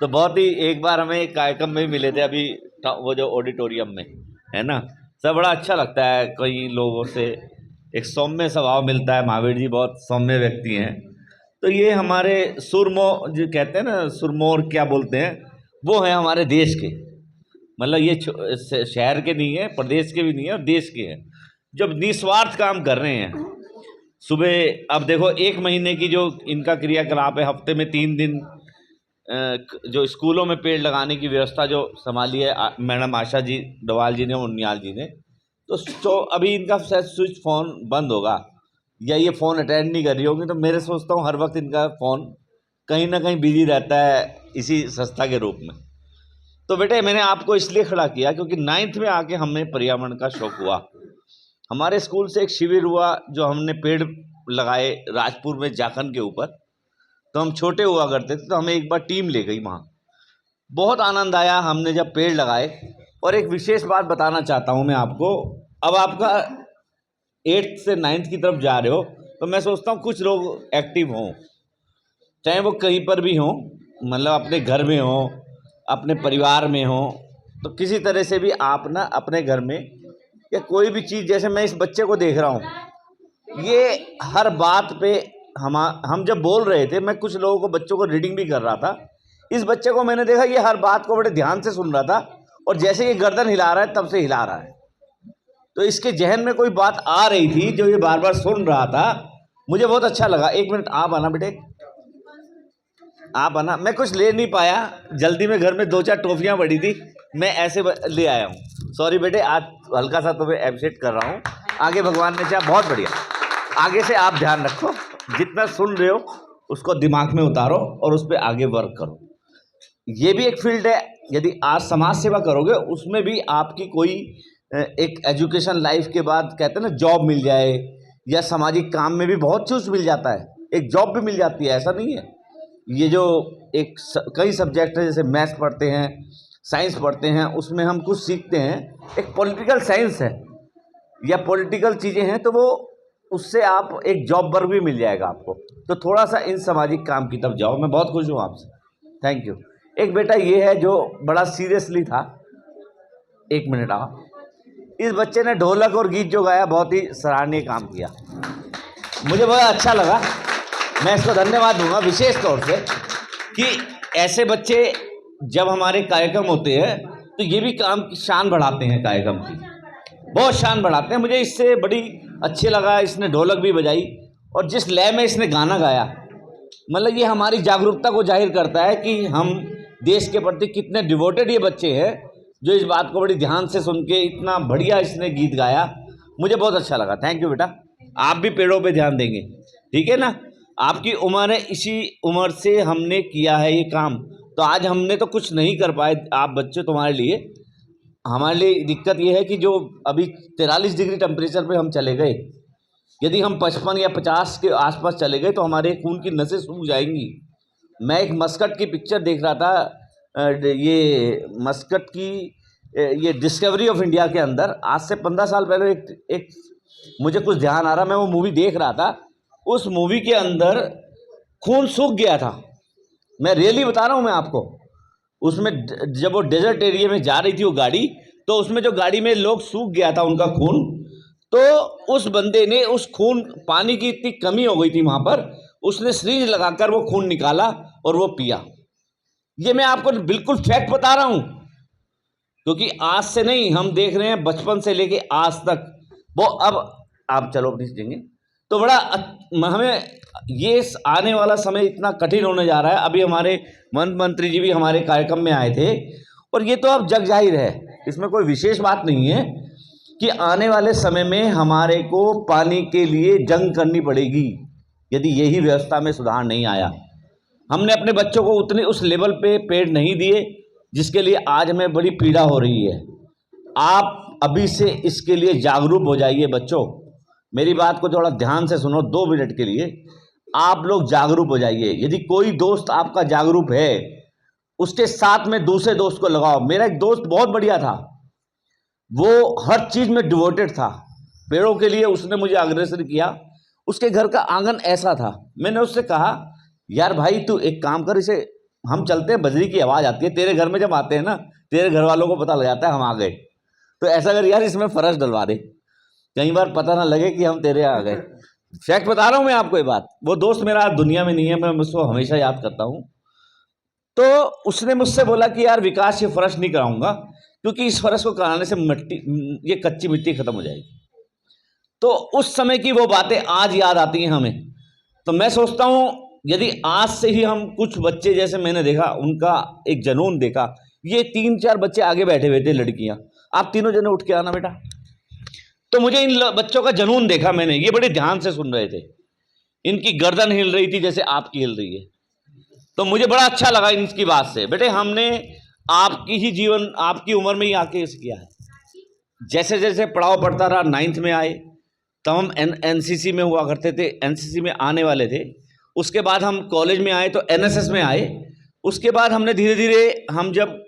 तो बहुत ही, एक बार हमें एक कार्यक्रम में भी मिले थे अभी, वो जो ऑडिटोरियम में है ना, सब बड़ा अच्छा लगता है। कई लोगों से एक सौम्य स्वभाव मिलता है, महावीर जी बहुत सौम्य व्यक्ति हैं। तो ये हमारे सुरमो जो कहते हैं ना, सुरमोर क्या बोलते हैं, वो है हमारे देश के, मतलब ये शहर के नहीं है, प्रदेश के भी नहीं है, और देश के हैं, जब निस्वार्थ काम कर रहे हैं। सुबह अब देखो 1 महीने की जो इनका क्रियाकलाप है, हफ्ते में 3 दिन जो स्कूलों में पेड़ लगाने की व्यवस्था जो संभाली है मैडम आशा जी डोभाल जी ने, उनियाल जी ने, तो अभी इनका शायद स्विच फ़ोन बंद होगा या ये फ़ोन अटेंड नहीं कर रही होगी। तो मेरे सोचता हूँ हर वक्त इनका फ़ोन कहीं ना कहीं बिजी रहता है इसी संस्था के रूप में। तो बेटे, मैंने आपको इसलिए खड़ा किया क्योंकि 9th में आके हमें पर्यावरण का शौक हुआ। हमारे स्कूल से एक शिविर हुआ जो हमने पेड़ लगाए राजपुर में जाखन के ऊपर। तो हम छोटे हुआ करते थे, तो हमें एक बार टीम ले गई वहाँ, बहुत आनंद आया हमने जब पेड़ लगाए। और एक विशेष बात बताना चाहता हूँ मैं आपको, अब आपका 8th से 9th की तरफ जा रहे हो, तो मैं सोचता हूँ कुछ लोग एक्टिव हों, चाहे वो कहीं पर भी हों, मतलब अपने घर में हों, अपने परिवार में हों, तो किसी तरह से भी आप ना अपने घर में या कोई भी चीज़, जैसे मैं इस बच्चे को देख रहा हूँ, ये हर बात पे हम जब बोल रहे थे, मैं कुछ लोगों को बच्चों को रीडिंग भी कर रहा था, इस बच्चे को मैंने देखा ये हर बात को बड़े ध्यान से सुन रहा था, और जैसे ये गर्दन हिला रहा है तब से हिला रहा है। तो इसके जहन में कोई बात आ रही थी जो ये बार बार सुन रहा था, मुझे बहुत अच्छा लगा। 1 मिनट आप आना बेटे, आप आना। मैं कुछ ले नहीं पाया, जल्दी में घर में 2-4 टॉफियाँ पड़ी थी, मैं ऐसे ले आया हूँ। सॉरी बेटे, आज हल्का सा तुम्हें एप्रिशिएट कर रहा हूँ। आगे भगवान ने चाहा, बहुत बढ़िया। आगे से आप ध्यान रखो, जितना सुन रहे हो उसको दिमाग में उतारो और उस पर आगे वर्क करो। ये भी एक फील्ड है, यदि आज समाज सेवा करोगे उसमें भी आपकी कोई एक एजुकेशन लाइफ के बाद कहते हैं ना जॉब मिल जाए, या सामाजिक काम में भी बहुत चीज़ मिल जाता है, एक जॉब भी मिल जाती है, ऐसा नहीं है। ये जो एक कई सब्जेक्ट है, जैसे मैथ्स पढ़ते हैं, साइंस पढ़ते हैं, उसमें हम कुछ सीखते हैं, एक पॉलिटिकल साइंस है या पॉलिटिकल चीज़ें हैं, तो वो उससे आप एक जॉब वर्क भी मिल जाएगा आपको। तो थोड़ा सा इन सामाजिक काम की तरफ जाओ, मैं बहुत खुश हूँ आपसे, थैंक यू। एक बेटा ये है जो बड़ा सीरियसली था, 1 मिनट आप, इस बच्चे ने ढोलक और गीत जो गाया बहुत ही सराहनीय काम किया, मुझे बहुत अच्छा लगा। मैं इसको धन्यवाद दूंगा विशेष तौर से कि ऐसे बच्चे जब हमारे कार्यक्रम होते हैं तो ये भी काम की शान बढ़ाते हैं, कार्यक्रम की बहुत शान बढ़ाते हैं। मुझे इससे बड़ी अच्छी लगा, इसने ढोलक भी बजाई और जिस लय में इसने गाना गाया, मतलब ये हमारी जागरूकता को जाहिर करता है कि हम देश के प्रति कितने डिवोटेड ये बच्चे हैं, जो इस बात को बड़ी ध्यान से सुन के इतना बढ़िया इसने गीत गाया, मुझे बहुत अच्छा लगा। थैंक यू बेटा, आप भी पेड़ों पे ध्यान देंगे, ठीक है ना। आपकी उम्र है, इसी उम्र से हमने किया है ये काम, तो आज हमने तो कुछ नहीं कर पाए आप बच्चे तुम्हारे लिए। हमारे लिए दिक्कत ये है कि जो अभी 43 डिग्री टेम्परेचर पे हम चले गए, यदि हम 55 या 50 के आसपास चले गए तो हमारे खून की नसें सूख जाएंगी। मैं एक मस्कट की पिक्चर देख रहा था, ये मस्कट की ये डिस्कवरी ऑफ इंडिया के अंदर आज से 15 साल पहले एक मुझे कुछ ध्यान आ रहा, मैं वो मूवी देख रहा था, उस मूवी के अंदर खून सूख गया था। मैं रियली बता रहा हूँ मैं आपको। उसमें जब वो डेजर्ट एरिया में जा रही थी वो गाड़ी, तो उसमें जो गाड़ी में लोग सूख गया था उनका खून, तो उस बंदे ने उस खून, पानी की इतनी कमी हो गई थी वहाँ पर, उसने सिरिंज लगाकर वो खून निकाला और वो पिया। ये मैं आपको बिल्कुल फैक्ट बता रहा हूँ, क्योंकि आज से नहीं, हम देख रहे हैं बचपन से लेके आज तक वो। अब आप चलो अपनी देंगे तो बड़ा हमें ये आने वाला समय इतना कठिन होने जा रहा है। अभी हमारे मंत्री जी भी हमारे कार्यक्रम में आए थे, और ये तो अब जग जाहिर है, इसमें कोई विशेष बात नहीं है कि आने वाले समय में हमारे को पानी के लिए जंग करनी पड़ेगी यदि यही व्यवस्था में सुधार नहीं आया। हमने अपने बच्चों को उतने उस लेवल पे पेड़ नहीं दिए जिसके लिए आज हमें बड़ी पीड़ा हो रही है। आप अभी से इसके लिए जागरूक हो जाइए बच्चों। मेरी बात को थोड़ा ध्यान से सुनो, 2 मिनट के लिए आप लोग जागरूक हो जाइए। यदि कोई दोस्त आपका जागरूक है, उसके साथ में दूसरे दोस्त को लगाओ। मेरा एक दोस्त बहुत बढ़िया था, वो हर चीज़ में डिवोटेड था पेड़ों के लिए। उसने मुझे अग्रसर किया। उसके घर का आंगन ऐसा था, मैंने उससे कहा यार भाई तू एक काम कर, इसे हम चलते हैं, बजरी की आवाज़ आती है, तेरे घर में जब आते हैं ना, तेरे घर वालों को पता लग जाता है हम आ गए, तो ऐसा कर यार इसमें फर्श डलवा दे, कई बार पता ना लगे कि हम तेरे आ गए। फैक्ट बता रहा हूँ मैं आपको ये बात। वो दोस्त मेरा दुनिया में नहीं है, मैं उसको हमेशा याद करता हूँ। तो उसने मुझसे बोला कि यार विकास, ये फर्श नहीं कराऊंगा क्योंकि इस फर्श को कराने से मिट्टी, ये कच्ची मिट्टी खत्म हो जाएगी। तो उस समय की वो बातें आज याद आती हैं हमें। तो मैं सोचता हूँ यदि आज से ही हम कुछ बच्चे, जैसे मैंने देखा उनका एक जुनून देखा, ये 3-4 बच्चे आगे बैठे हुए थे, लड़कियां, आप तीनों जने उठ के आना बेटा। तो मुझे इन बच्चों का जुनून देखा मैंने, ये बड़े ध्यान से सुन रहे थे, इनकी गर्दन हिल रही थी जैसे आपकी हिल रही है। तो मुझे बड़ा अच्छा लगा इनकी बात से। बेटे हमने आपकी ही जीवन, आपकी उम्र में ही आके इसे किया है। जैसे जैसे पड़ाव पड़ता रहा, 9th में आए तब हम एनसीसी में हुआ करते थे, एनसीसी में आने वाले थे। उसके बाद हम कॉलेज में आए तो एनएसएस में आए। उसके बाद हमने धीरे धीरे, हम जब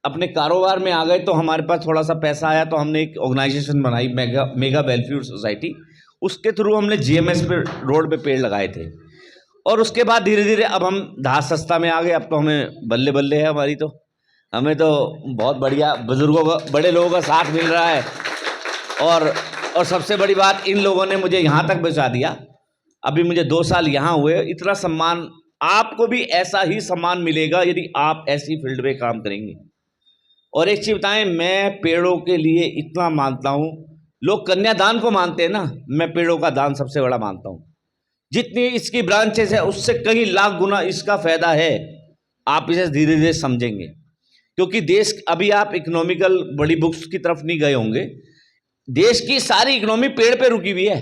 अपने कारोबार में आ गए तो हमारे पास थोड़ा सा पैसा आया, तो हमने एक ऑर्गेनाइजेशन बनाई, मेगा वेलफेयर सोसाइटी। उसके थ्रू हमने जीएमएस पे रोड पे पेड़ लगाए थे। और उसके बाद धीरे धीरे अब हम धार सस्ता में आ गए। अब तो हमें बल्ले बल्ले है हमारी, तो हमें तो बहुत बढ़िया बुजुर्गों का, बड़े लोगों का साथ मिल रहा है। और सबसे बड़ी बात, इन लोगों ने मुझे यहाँ तक पहुँचा दिया। अभी मुझे 2 साल यहाँ हुए, इतना सम्मान, आपको भी ऐसा ही सम्मान मिलेगा यदि आप ऐसी फील्ड में काम करेंगे। और एक चीज़ बताएं, मैं पेड़ों के लिए इतना मानता हूँ, लोग कन्यादान को मानते हैं ना, मैं पेड़ों का दान सबसे बड़ा मानता हूँ। जितनी इसकी ब्रांचेस है उससे कई लाख गुना इसका फायदा है। आप इसे धीरे धीरे समझेंगे, क्योंकि देश, अभी आप इकोनॉमिकल बड़ी बुक्स की तरफ नहीं गए होंगे, देश की सारी इकोनॉमी पेड़ पे रुकी हुई है।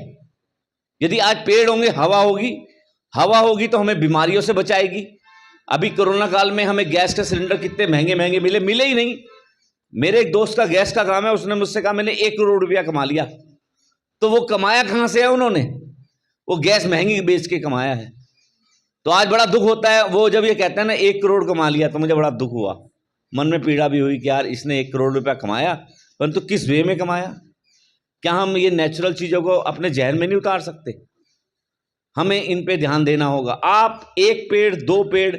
यदि आज पेड़ होंगे, हवा होगी तो हमें बीमारियों से बचाएगी। अभी कोरोना काल में हमें गैस के सिलेंडर कितने महंगे महंगे मिले ही नहीं। मेरे एक दोस्त का गैस का काम है, उसने मुझसे कहा मैंने 1 करोड़ रुपया कमा लिया। तो वो कमाया कहाँ से है उन्होंने? वो गैस महंगी बेच के कमाया है। तो आज बड़ा दुख होता है वो जब ये कहते हैं ना 1 करोड़ कमा लिया, तो मुझे बड़ा दुख हुआ, मन में पीड़ा भी हुई कि यार इसने 1 करोड़ रुपया कमाया, परंतु किस वे में कमाया? क्या हम ये नेचुरल चीज़ों को अपने जहन में नहीं उतार सकते? हमें इन पे ध्यान देना होगा। आप 1 पेड़ 2 पेड़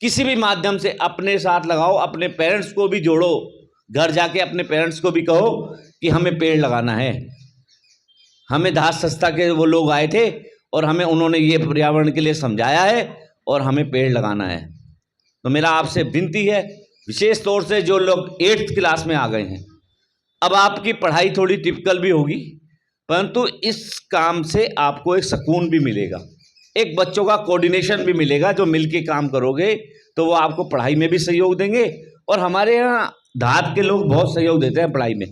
किसी भी माध्यम से अपने साथ लगाओ, अपने पेरेंट्स को भी जोड़ो, घर जाके अपने पेरेंट्स को भी कहो कि हमें पेड़ लगाना है। हमें दास संस्था के वो लोग आए थे और हमें उन्होंने ये पर्यावरण के लिए समझाया है और हमें पेड़ लगाना है। तो मेरा आपसे विनती है, विशेष तौर से जो लोग 8th क्लास में आ गए हैं, अब आपकी पढ़ाई थोड़ी टिपिकल भी होगी, परंतु इस काम से आपको एक सुकून भी मिलेगा, एक बच्चों का कोऑर्डिनेशन भी मिलेगा। जो मिलके काम करोगे तो वो आपको पढ़ाई में भी सहयोग देंगे। और हमारे यहाँ धार के लोग बहुत सहयोग देते हैं पढ़ाई में।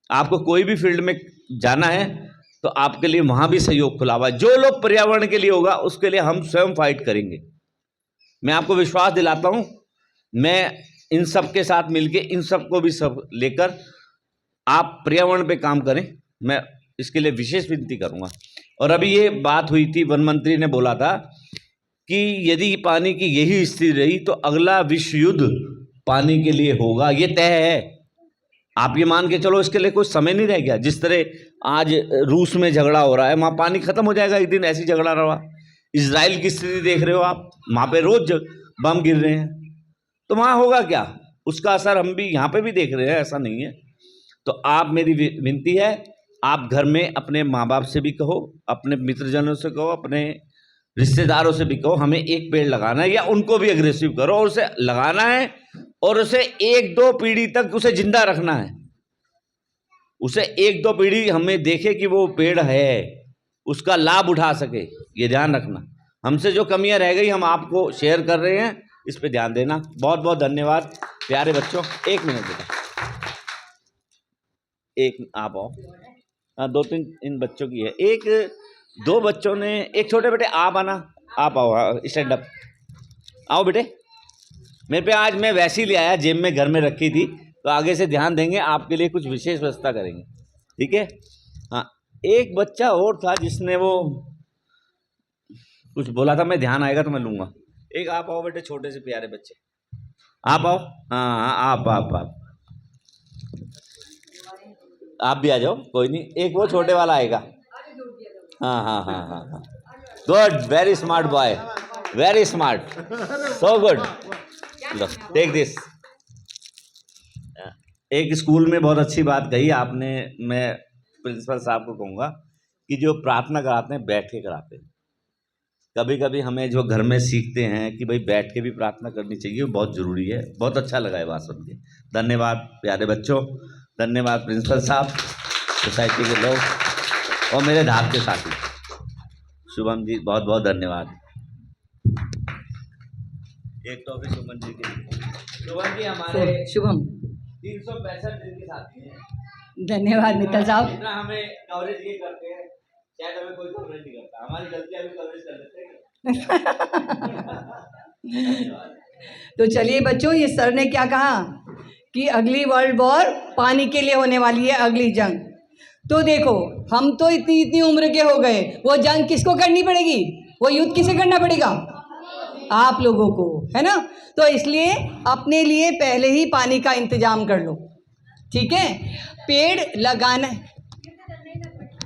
आपको कोई भी फील्ड में जाना है तो आपके लिए वहाँ भी सहयोग खुला हुआ है। जो लोग पर्यावरण के लिए होगा उसके लिए हम स्वयं फाइट करेंगे। मैं आपको विश्वास दिलाता हूँ, मैं इन सब के साथ मिलके, इन सब को भी सब लेकर आप पर्यावरण पे काम करें, मैं इसके लिए विशेष विनती करूँगा। और अभी ये बात हुई थी, वन मंत्री ने बोला था कि यदि पानी की यही स्थिति रही तो अगला विश्व युद्ध पानी के लिए होगा, ये तय है। आप ये मान के चलो इसके लिए कोई समय नहीं रह गया। जिस तरह आज रूस में झगड़ा हो रहा है, वहाँ पानी खत्म हो जाएगा एक दिन, ऐसी झगड़ा रहा। इजराइल की स्थिति देख रहे हो आप, वहाँ पे रोज बम गिर रहे हैं, तो वहाँ होगा क्या, उसका असर हम भी यहाँ पे भी देख रहे हैं, ऐसा नहीं है। तो आप, मेरी विनती है, आप घर में अपने माँ बाप से भी कहो, अपने मित्रजनों से कहो, अपने रिश्तेदारों से भी कहो, हमें एक पेड़ लगाना है, या उनको भी अग्रेसिव करो और उसे लगाना है, और उसे 1-2 पीढ़ी तक उसे जिंदा रखना है। उसे 1-2 पीढ़ी हमें देखे कि वो पेड़ है, उसका लाभ उठा सके, ये ध्यान रखना। हमसे जो कमियां रह गई हम आपको शेयर कर रहे हैं, इस पे ध्यान देना। बहुत बहुत धन्यवाद प्यारे बच्चों। 1 मिनट बेटा, एक आप आओ। हाँ, 2-3 इन बच्चों की है। 1-2 बच्चों ने, एक छोटे बेटे आप आना, आप आओ, स्टैंड अप आओ बेटे। मेरे पे आज मैं वैसे ही ले आया, जेब में घर में रखी थी, तो आगे से ध्यान देंगे, आपके लिए कुछ विशेष व्यवस्था करेंगे, ठीक है। हाँ, एक बच्चा और था जिसने वो कुछ बोला था, मैं ध्यान आएगा तो मैं लूँगा। एक आप आओ बेटे, छोटे से प्यारे बच्चे, आप आओ। हाँ, आप भी आ जाओ, कोई नहीं। एक वो छोटे वाला आएगा। हाँ, good, very smart boy, very smart, so good, लो टेक दिस। एक स्कूल में बहुत अच्छी बात कही आपने, मैं प्रिंसिपल साहब को कहूँगा कि जो प्रार्थना कराते हैं बैठ के कराते हैं। कभी कभी हमें जो घर में सीखते हैं कि भाई बैठ के भी प्रार्थना करनी चाहिए, वो बहुत ज़रूरी है। बहुत अच्छा लगा ये बात सुन के। धन्यवाद प्यारे बच्चों, धन्यवाद प्रिंसिपल साहब, सोसाइटी के लोग और मेरे धाम के साथी। शुभम जी बहुत बहुत धन्यवाद। एक तो भी शुभम जी के, शुभम जी हमारे शुभम 365 दिन के साथी हैं। धन्यवाद मित्तल साहब। जितना हमें कवरेज ये करते हैं, शायद हमें कोई कवरेज नहीं करता, हमारी गलतियां भी कवरेज कर देते हैं। तो चलिए बच्चों, ये सर ने क्या कहा कि अगली वर्ल्ड वॉर पानी के लिए होने वाली है, अगली जंग। तो देखो, हम तो इतनी उम्र के हो गए, वो जंग किसको करनी पड़ेगी, वो युद्ध किसे करना पड़ेगा, आप लोगों को, है ना। तो इसलिए अपने लिए पहले ही पानी का इंतजाम कर लो, ठीक है। पेड़ लगाना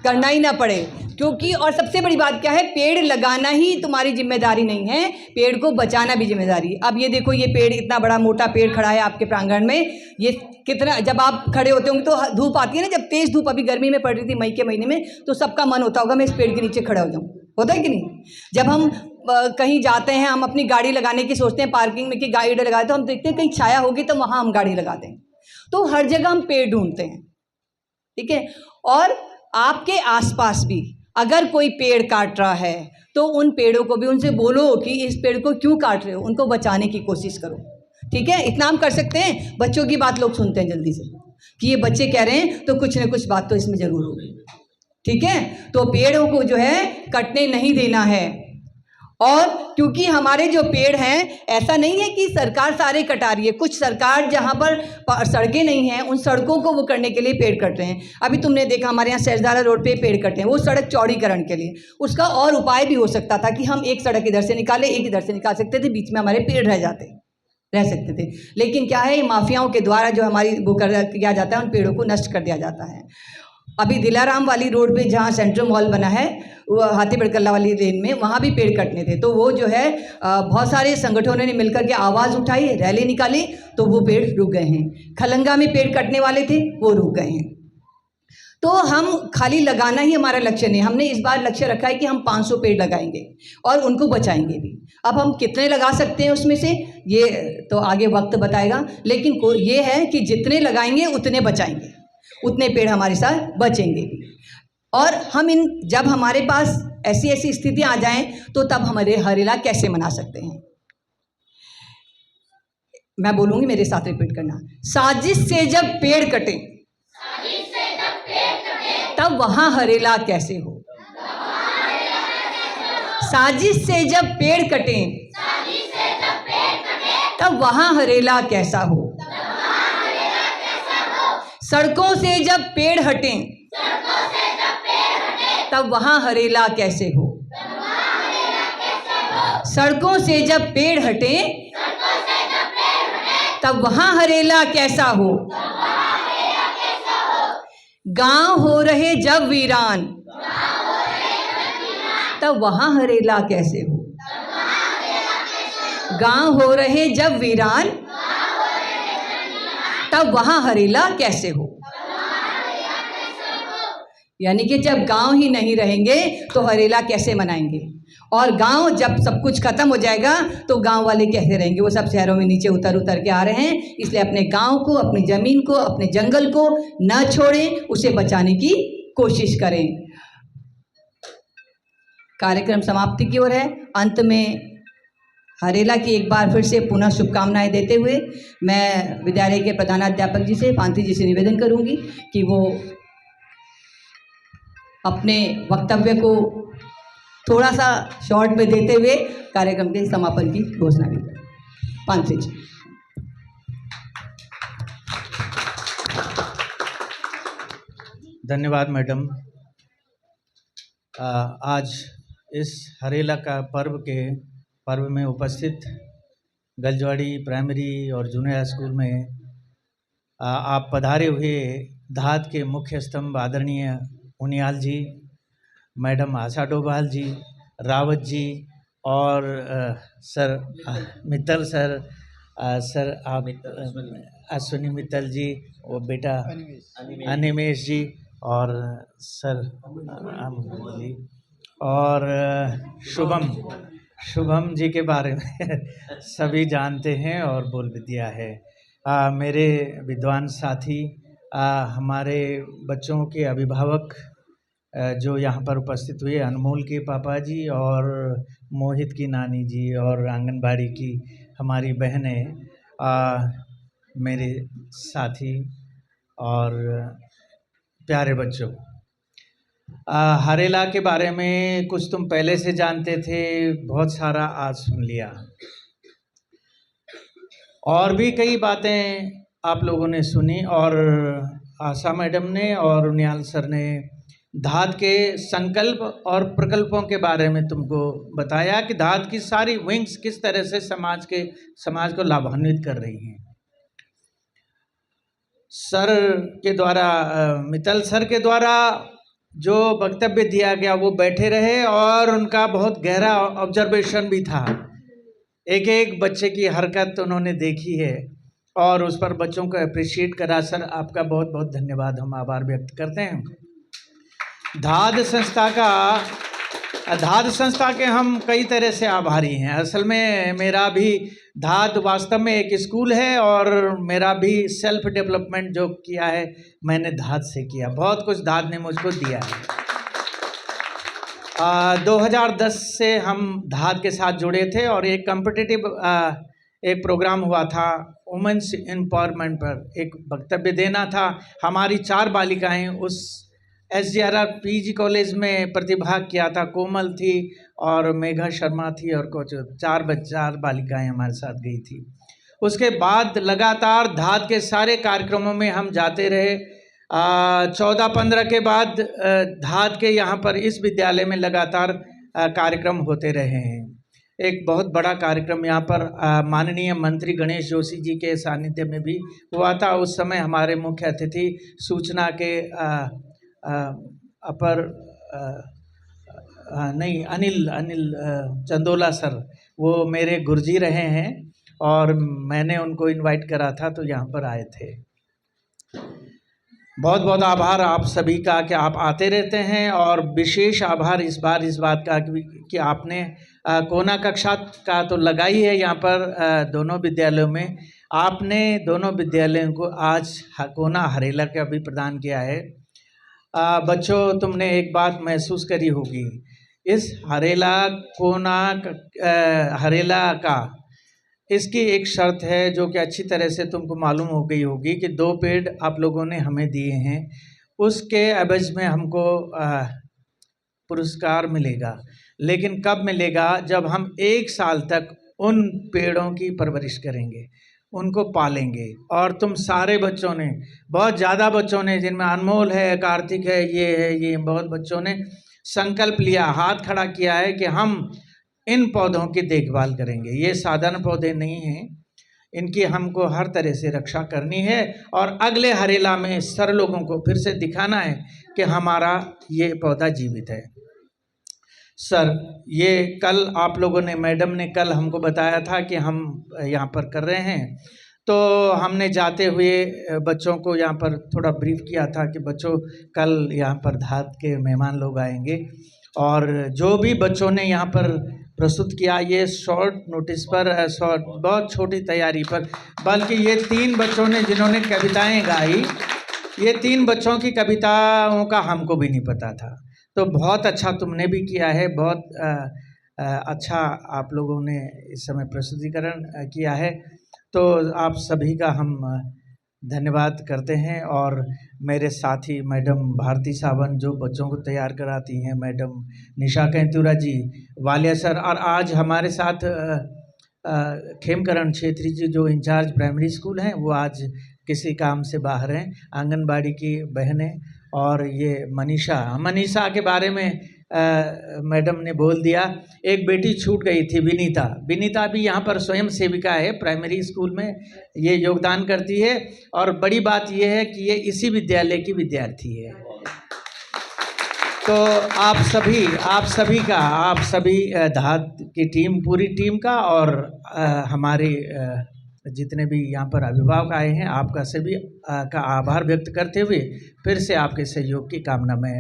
करना ही ना पड़े, क्योंकि और सबसे बड़ी बात क्या है, पेड़ लगाना ही तुम्हारी जिम्मेदारी नहीं है, पेड़ को बचाना भी जिम्मेदारी है। अब ये देखो, ये पेड़ इतना बड़ा मोटा पेड़ खड़ा है आपके प्रांगण में, ये कितना, जब आप खड़े होते होंगे तो धूप आती है ना, जब तेज़ धूप अभी गर्मी में पड़ रही थी मई के महीने में, तो सबका मन होता होगा मैं इस पेड़ के नीचे खड़ा हो जाऊँ, होता है कि नहीं। जब हम कहीं जाते हैं, हम अपनी गाड़ी लगाने की सोचते हैं, पार्किंग में कि गाड़ी लगाते, तो हम देखते हैं कहीं छाया होगी तो वहाँ हम गाड़ी लगाते हैं। तो हर जगह हम पेड़ ढूंढते हैं, ठीक है। और आपके आसपास भी अगर कोई पेड़ काट रहा है तो उन पेड़ों को भी, उनसे बोलो कि इस पेड़ को क्यों काट रहे हो, उनको बचाने की कोशिश करो, ठीक है। इतना हम कर सकते हैं। बच्चों की बात लोग सुनते हैं जल्दी से कि ये बच्चे कह रहे हैं तो कुछ न कुछ बात तो इसमें ज़रूर होगी, ठीक है। तो पेड़ों को जो है कटने नहीं देना है। और क्योंकि हमारे जो पेड़ हैं, ऐसा नहीं है कि सरकार सारे कटा रही है, कुछ सरकार जहाँ पर सड़कें नहीं हैं उन सड़कों को वो करने के लिए पेड़ कट रहे हैं। अभी तुमने देखा हमारे यहाँ सहजदारा रोड पे पेड़ कटे हैं, वो सड़क चौड़ीकरण के लिए। उसका और उपाय भी हो सकता था कि हम एक सड़क इधर से निकाले, एक इधर से निकाल सकते थे, बीच में हमारे पेड़ रह सकते थे। लेकिन क्या है, माफियाओं के द्वारा जो हमारी वो किया जाता है, उन पेड़ों को नष्ट कर दिया जाता है। अभी दिलाराम वाली रोड पे जहाँ सेंट्रल मॉल बना है, वो हाथीबेड़ कल्ला वाली लेन में, वहाँ भी पेड़ कटने थे। तो वो जो है बहुत सारे संगठनों ने मिलकर के आवाज़ उठाई, रैली निकाली, तो वो पेड़ रुक गए हैं। खलंगा में पेड़ कटने वाले थे, वो रुक गए हैं। तो हम खाली लगाना ही हमारा लक्ष्य नहीं, हमने इस बार लक्ष्य रखा है कि हम 500 पेड़ लगाएंगे और उनको बचाएंगे भी। अब हम कितने लगा सकते हैं उसमें से, ये तो आगे वक्त बताएगा, लेकिन ये है कि जितने लगाएंगे उतने बचाएंगे, उतने पेड़ हमारे साथ बचेंगे भी। और हम जब हमारे पास ऐसी ऐसी स्थितियां आ जाएं, तो तब हमारे हरेला कैसे मना सकते हैं। मैं बोलूंगी, मेरे साथ रिपीट करना। साजिश से जब पेड़ कटे तब वहां हरेला कैसे हो। साजिश से जब पेड़ कटे तब वहां हरेला कैसा हो। सड़कों से जब पेड़ हटें तब वहां हरेला कैसे हो। सड़कों से जब पेड़ हटें तब वहां हरेला कैसा हो। गांव हो रहे जब वीरान, तब वहां हरेला कैसे हो। गांव हो रहे जब वीरान, तब वहां हरेला कैसे हो। यानी कि जब गांव ही नहीं रहेंगे तो हरेला कैसे मनाएंगे, और गांव जब सब कुछ खत्म हो जाएगा तो गांव वाले कैसे रहेंगे। वो सब शहरों में नीचे उतर उतर के आ रहे हैं, इसलिए अपने गांव को, अपनी ज़मीन को, अपने जंगल को न छोड़ें, उसे बचाने की कोशिश करें। कार्यक्रम समाप्ति की ओर है। अंत में हरेला की एक बार फिर से पुनः शुभकामनाएं देते हुए मैं विद्यालय के प्रधानाध्यापक जी से, पांथी जी से निवेदन करूंगी कि वो अपने वक्तव्य को थोड़ा सा शॉर्ट में देते हुए कार्यक्रम के समापन की घोषणा की जाए। पांथी जी। धन्यवाद मैडम। आज इस हरेला का पर्व में उपस्थित गलजवाड़ी प्राइमरी और जूनियर स्कूल में आप पधारे हुए धात के मुख्य स्तंभ आदरणीय उनियाल जी, मैडम आशा डोभाल जी, रावत जी और सर मित्तल सर, सर आप अश्विनी मित्तल जी, वो बेटा अनिमेश जी और सर जी और शुभम जी के बारे में सभी जानते हैं और बोल विद्या है। मेरे विद्वान साथी, हमारे बच्चों के अभिभावक जो यहाँ पर उपस्थित हुए, अनमोल के पापा जी और मोहित की नानी जी और आंगनबाड़ी की हमारी बहनें, मेरे साथी और प्यारे बच्चों, हरेला के बारे में कुछ तुम पहले से जानते थे, बहुत सारा आज सुन लिया, और भी कई बातें आप लोगों ने सुनी, और आशा मैडम ने और उनियाल सर ने धात के संकल्प और प्रकल्पों के बारे में तुमको बताया कि धात की सारी विंग्स किस तरह से समाज को लाभान्वित कर रही हैं। सर के द्वारा, मित्तल सर के द्वारा जो वक्तव्य दिया गया वो बैठे रहे और उनका बहुत गहरा ऑब्जर्वेशन भी था। एक एक बच्चे की हरकत उन्होंने देखी है और उस पर बच्चों को अप्रिशिएट करा। सर आपका बहुत बहुत धन्यवाद, हम आभार व्यक्त करते हैं। धाद संस्था के हम कई तरह से आभारी हैं। असल में मेरा भी धाद वास्तव में एक स्कूल है और मेरा भी सेल्फ डेवलपमेंट जो किया है मैंने धाद से किया, बहुत कुछ धाद ने मुझको दिया है। 2010 से हम धाद के साथ जुड़े थे और एक कॉम्पिटिटिव एक प्रोग्राम हुआ था वुमेन्स एम्पावरमेंट पर, एक वक्तव्य देना था। हमारी 4 बालिकाएं उस SGRR PG कॉलेज में प्रतिभाग किया था। कोमल थी और मेघा शर्मा थी और कुछ 4 बालिकाएं हमारे साथ गई थी। उसके बाद लगातार धाद के सारे कार्यक्रमों में हम जाते रहे। 14-15 के बाद धाद के यहाँ पर इस विद्यालय में लगातार कार्यक्रम होते रहे हैं। एक बहुत बड़ा कार्यक्रम यहाँ पर माननीय मंत्री गणेश जोशी जी के सानिध्य में भी हुआ था। उस समय हमारे मुख्य अतिथि सूचना के अनिल चंदोला सर, वो मेरे गुरुजी रहे हैं और मैंने उनको इनवाइट करा था तो यहाँ पर आए थे। बहुत बहुत आभार आप सभी का कि आप आते रहते हैं, और विशेष आभार इस बात का कि आपने कोना कक्षा का तो लगाई है यहाँ पर दोनों विद्यालयों में। आपने दोनों विद्यालयों को आज कोना हरेला का भी प्रदान किया है। बच्चों, तुमने एक बात महसूस करी होगी, इस हरेला का इसकी एक शर्त है जो कि अच्छी तरह से तुमको मालूम हो गई होगी कि 2 पेड़ आप लोगों ने हमें दिए हैं, उसके एवज में हमको पुरस्कार मिलेगा। लेकिन कब मिलेगा? जब हम 1 साल तक उन पेड़ों की परवरिश करेंगे, उनको पालेंगे। और तुम सारे बच्चों ने, बहुत ज़्यादा बच्चों ने, जिनमें अनमोल है, कार्तिक है, ये बहुत बच्चों ने संकल्प लिया, हाथ खड़ा किया है कि हम इन पौधों की देखभाल करेंगे। ये साधारण पौधे नहीं हैं, इनकी हमको हर तरह से रक्षा करनी है और अगले हरेला में सर लोगों को फिर से दिखाना है कि हमारा ये पौधा जीवित है। सर, ये कल आप लोगों ने, मैडम ने कल हमको बताया था कि हम यहाँ पर कर रहे हैं, तो हमने जाते हुए बच्चों को यहाँ पर थोड़ा ब्रीफ किया था कि बच्चों कल यहाँ पर धात के मेहमान लोग आएंगे और जो भी बच्चों ने यहाँ पर प्रस्तुत किया ये शॉर्ट नोटिस पर, बहुत छोटी तैयारी पर, बल्कि ये 3 बच्चों ने जिन्होंने कविताएं गाई, ये 3 बच्चों की कविताओं का हमको भी नहीं पता था। तो बहुत अच्छा तुमने भी किया है, बहुत अच्छा आप लोगों ने इस समय प्रस्तुतिकरण किया है। तो आप सभी का हम धन्यवाद करते हैं। और मेरे साथी मैडम भारती सावन जो बच्चों को तैयार कराती हैं, मैडम निशा कैंतुरा जी, वालिया सर, और आज हमारे साथ खेमकरण छेत्री जी जो इंचार्ज प्राइमरी स्कूल हैं, वो आज किसी काम से बाहर हैं, आंगनबाड़ी की बहनें, और ये मनीषा के बारे में मैडम ने बोल दिया। एक बेटी छूट गई थी, विनीता भी यहाँ पर स्वयं सेविका है, प्राइमरी स्कूल में ये योगदान करती है। और बड़ी बात ये है कि ये इसी विद्यालय की विद्यार्थी है। तो आप सभी धात की टीम, पूरी टीम का, और हमारे जितने भी यहाँ पर अभिभावक आए हैं, आपका सभी का आभार व्यक्त करते हुए फिर से आपके सहयोग की कामना मैं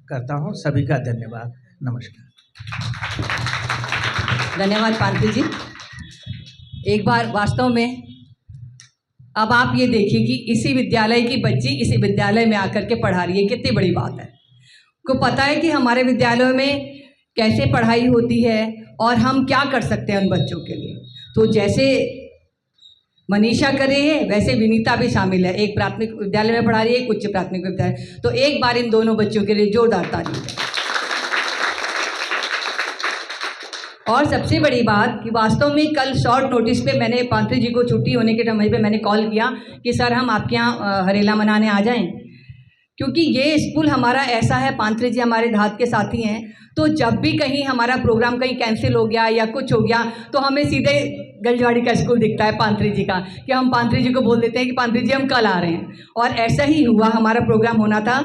करता हूँ। सभी का धन्यवाद, नमस्कार। धन्यवाद पांत्री जी। एक बार वास्तव में अब आप ये देखिए कि इसी विद्यालय की बच्ची इसी विद्यालय में आकर के पढ़ा रही है, कितनी बड़ी बात है। को पता है कि हमारे विद्यालयों में कैसे पढ़ाई होती है और हम क्या कर सकते हैं उन बच्चों के लिए। तो जैसे मनीषा कर रही है वैसे विनीता भी शामिल है, एक प्राथमिक विद्यालय में पढ़ा रही है, एक उच्च प्राथमिक विद्यालय। तो एक बार इन दोनों बच्चों के लिए जोरदार ताली। और सबसे बड़ी बात कि वास्तव में कल शॉर्ट नोटिस पे मैंने पांत्री जी को छुट्टी होने के समय पे मैंने कॉल किया कि सर हम आपके यहाँ हरेला मनाने आ जाएं, क्योंकि ये स्कूल हमारा ऐसा है, पांत्री जी हमारे धात के साथी हैं, तो जब भी कहीं हमारा प्रोग्राम कहीं कैंसिल हो गया या कुछ हो गया तो हमें सीधे गंजवाड़ी का स्कूल दिखता है पांत्री जी का, कि हम पांत्री जी को बोल देते हैं कि पांत्री जी हम कल आ रहे हैं। और ऐसा ही हुआ, हमारा प्रोग्राम होना था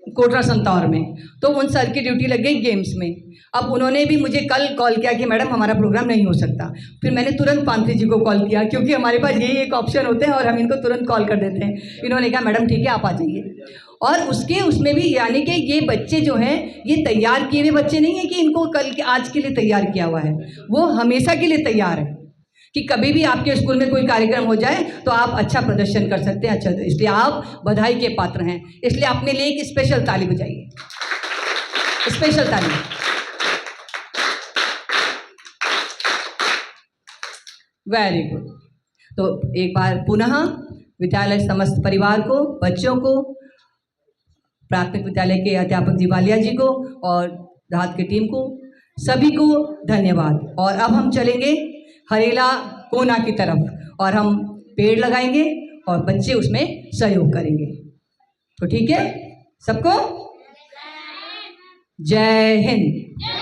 कोटरा संतौर में, तो उन सर की ड्यूटी लग गई गेम्स में। अब उन्होंने भी मुझे कल कॉल किया कि मैडम हमारा प्रोग्राम नहीं हो सकता। फिर मैंने तुरंत पांत्री जी को कॉल किया, क्योंकि हमारे पास यही एक ऑप्शन होते हैं और हम इनको तुरंत कॉल कर देते हैं। इन्होंने कहा मैडम ठीक है आप आ जाइए। और उसमें भी यानी कि ये बच्चे जो हैं ये तैयार किए हुए बच्चे नहीं हैं कि इनको कल के आज के लिए तैयार किया हुआ है, वो हमेशा के लिए तैयार है कि कभी भी आपके स्कूल में कोई कार्यक्रम हो जाए तो आप अच्छा प्रदर्शन कर सकते हैं। अच्छा, इसलिए आप बधाई के पात्र हैं। इसलिए अपने लिए एक स्पेशल ताली बजाइए, स्पेशल ताली। Very good. तो एक बार पुनः विद्यालय समस्त परिवार को, बच्चों को, प्राथमिक विद्यालय के अध्यापक जी वालिया जी को और धात की टीम को, सभी को धन्यवाद। और अब हम चलेंगे हरेला कोना की तरफ और हम पेड़ लगाएंगे और बच्चे उसमें सहयोग करेंगे। तो ठीक है सबको, जय हिंद।